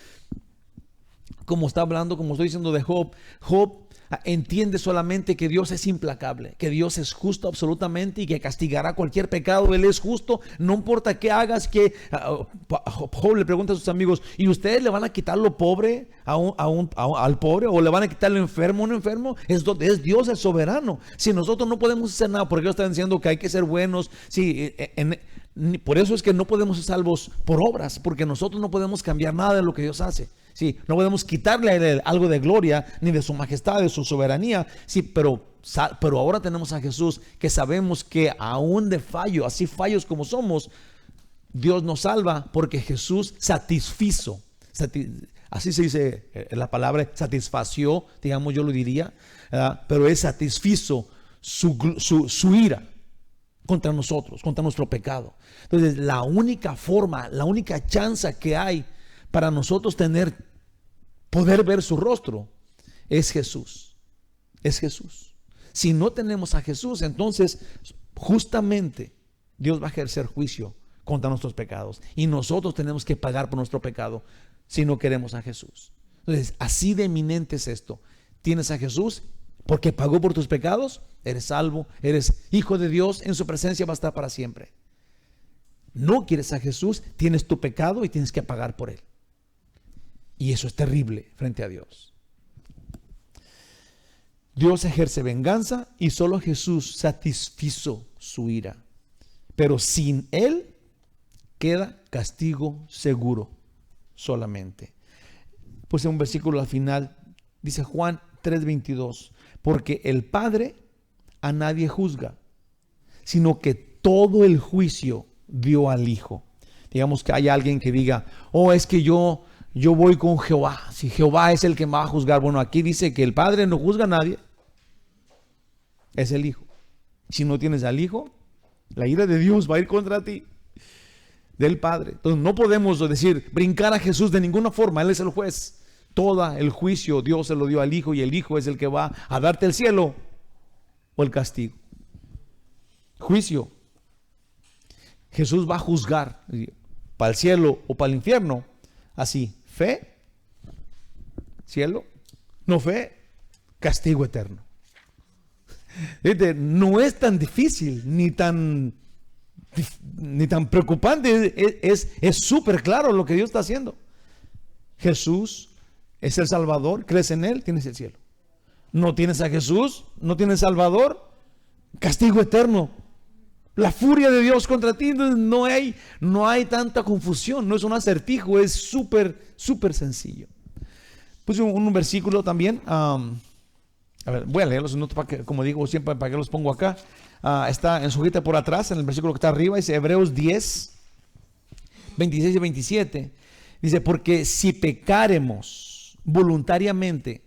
Como está hablando, como estoy diciendo de Job, entiende solamente que Dios es implacable, que Dios es justo absolutamente y que castigará cualquier pecado. Él es justo, no importa qué hagas. Job le pregunta a sus amigos, ¿y ustedes le van a quitar lo pobre al pobre, o le van a quitar lo enfermo a un enfermo? Es Dios el soberano. Si nosotros no podemos hacer nada, porque ellos están diciendo que hay que ser buenos. Sí, por eso es que no podemos ser salvos por obras, porque nosotros no podemos cambiar nada de lo que Dios hace. Sí, no podemos quitarle a Él algo de gloria, ni de su majestad, de su soberanía. Sí, pero ahora tenemos a Jesús, que sabemos que aún de fallo, así fallos como somos, Dios nos salva porque Jesús satisfizo. Así se dice la palabra, satisfació, digamos, yo lo diría, pero es satisfizo su ira contra nosotros, contra nuestro pecado. Entonces, la única forma, la única chance que hay para nosotros poder ver su rostro es Jesús. Es Jesús. Si no tenemos a Jesús, entonces justamente Dios va a ejercer juicio contra nuestros pecados, y nosotros tenemos que pagar por nuestro pecado si no queremos a Jesús. Entonces, así de eminente es esto. Tienes a Jesús porque pagó por tus pecados, eres salvo, eres hijo de Dios, en su presencia va a estar para siempre. no quieres a Jesús, tienes tu pecado y tienes que pagar por él. Y eso es terrible frente a Dios. Dios ejerce venganza y solo Jesús satisfizo su ira. Pero sin él queda castigo seguro solamente. Pues en un versículo al final dice Juan 3:22, porque el Padre a nadie juzga, sino que todo el juicio dio al Hijo. Digamos que hay alguien que diga, oh, es que yo voy con Jehová, si Jehová es el que me va a juzgar. Bueno, aquí dice que el Padre no juzga a nadie, es el Hijo. Si no tienes al Hijo, la ira de Dios va a ir contra ti, del Padre. Entonces no podemos decir, brincar a Jesús de ninguna forma, Él es el juez. Todo el juicio Dios se lo dio al Hijo y el Hijo es el que va a darte el cielo o el castigo. Juicio. Jesús va a juzgar para el cielo o para el infierno. Así, fe, cielo, no fe, castigo eterno. No es tan difícil ni tan preocupante. Es súper claro lo que Dios está haciendo. Jesús es el Salvador, crees en Él, tienes el cielo. No tienes a Jesús, no tienes Salvador, castigo eterno. La furia de Dios contra ti. No hay tanta confusión, no es un acertijo, es súper sencillo. Puse un versículo también. A ver, voy a leerlos, como digo siempre, para que los pongo acá. Está en su hojita por atrás, en el versículo que está arriba, dice Hebreos 10, 26 y 27. Dice, porque si pecáremos voluntariamente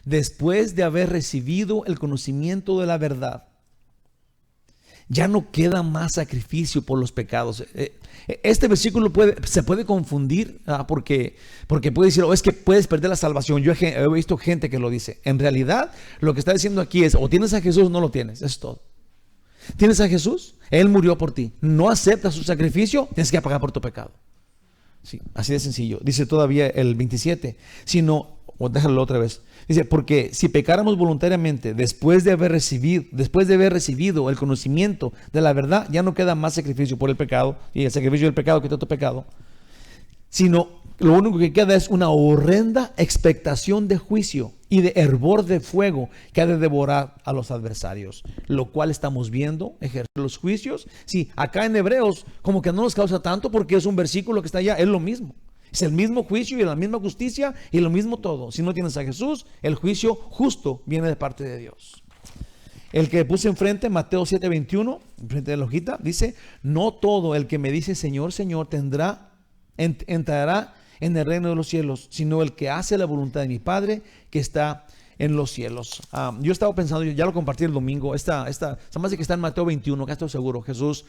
después de haber recibido el conocimiento de la verdad, ya no queda más sacrificio por los pecados. Este versículo se puede confundir porque puede decir, es que puedes perder la salvación. Yo he visto gente que lo dice. En realidad, lo que está diciendo aquí es, o tienes a Jesús o no lo tienes. Eso es todo. ¿Tienes a Jesús? Él murió por ti. No aceptas su sacrificio, tienes que pagar por tu pecado. Sí, así de sencillo. Dice todavía el 27. O déjalo otra vez. Dice, porque si pecáramos voluntariamente después de haber recibido el conocimiento de la verdad, ya no queda más sacrificio por el pecado, y el sacrificio del pecado quita tu pecado, sino lo único que queda es una horrenda expectación de juicio y de hervor de fuego que ha de devorar a los adversarios, lo cual estamos viendo ejercer los juicios. Sí, acá en Hebreos como que no nos causa tanto porque es un versículo que está allá, es lo mismo. Es el mismo juicio y la misma justicia y lo mismo todo. Si no tienes a Jesús, el juicio justo viene de parte de Dios. El que puse enfrente, Mateo 7:21, enfrente de la hojita, dice, no todo el que me dice Señor, Señor, entrará en el reino de los cielos, sino el que hace la voluntad de mi Padre que está en los cielos. Yo estaba pensando, ya lo compartí el domingo, se me hace que está en Mateo 21, que estoy seguro. Jesús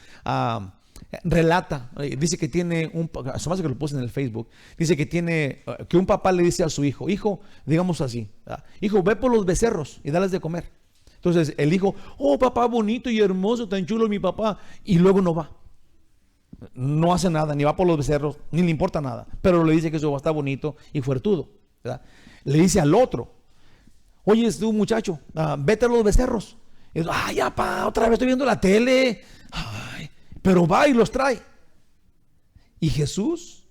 relata, dice que tiene se me hace que lo puse en el Facebook, dice que un papá le dice a su hijo, digamos así, hijo, ve por los becerros y dales de comer. Entonces el hijo, oh papá, bonito y hermoso, tan chulo mi papá, y luego no va. No hace nada, ni va por los becerros, ni le importa nada, pero le dice que su papá está bonito y fuertudo, ¿verdad? Le dice al otro, oye, tú muchacho, vete a los becerros. Y dice, ya pa, otra vez estoy viendo la tele. Pero va y los trae. Y Jesús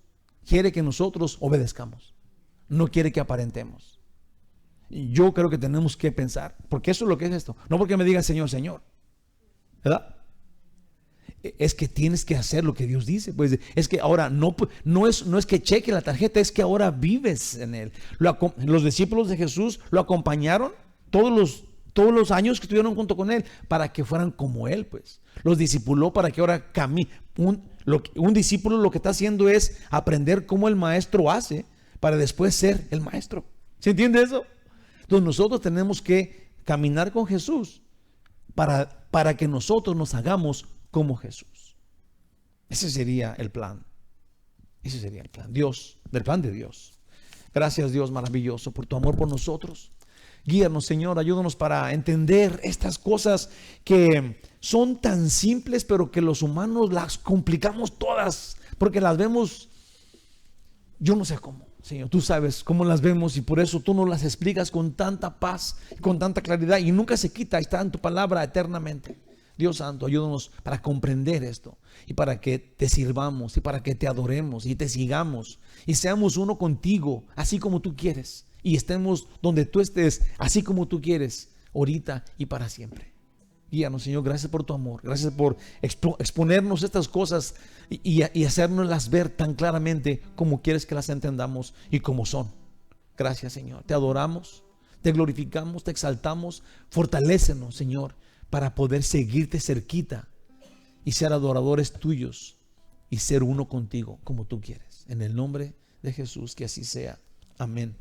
quiere que nosotros obedezcamos, no quiere que aparentemos. Y yo creo que tenemos que pensar, porque eso es lo que es esto. No porque me diga Señor, Señor, ¿verdad? Es que tienes que hacer lo que Dios dice. Pues es que ahora no es que cheque la tarjeta, es que ahora vives en Él. Los discípulos de Jesús lo acompañaron todos los años que estuvieron junto con Él para que fueran como Él, pues. Los discipuló para que ahora camine. Un discípulo lo que está haciendo es aprender cómo el maestro hace para después ser el maestro. ¿Se entiende eso? Entonces nosotros tenemos que caminar con Jesús para que nosotros nos hagamos como Jesús. Ese sería el plan. Ese sería el plan. Del plan de Dios. Gracias, Dios maravilloso, por tu amor por nosotros. Guíanos, Señor, ayúdanos para entender estas cosas que son tan simples, pero que los humanos las complicamos todas, porque las vemos, yo no sé cómo, Señor, tú sabes cómo las vemos y por eso tú nos las explicas con tanta paz, con tanta claridad y nunca se quita, está en tu palabra eternamente. Dios Santo, ayúdanos para comprender esto y para que te sirvamos y para que te adoremos y te sigamos y seamos uno contigo, así como tú quieres, y estemos donde tú estés, así como tú quieres, ahorita y para siempre. Guíanos, Señor, gracias por tu amor, gracias por exponernos estas cosas y hacérnoslas ver tan claramente como quieres que las entendamos y como son. Gracias, Señor, te adoramos, te glorificamos, te exaltamos. Fortalécenos, Señor, para poder seguirte cerquita y ser adoradores tuyos y ser uno contigo como tú quieres. En el nombre de Jesús, que así sea. Amén.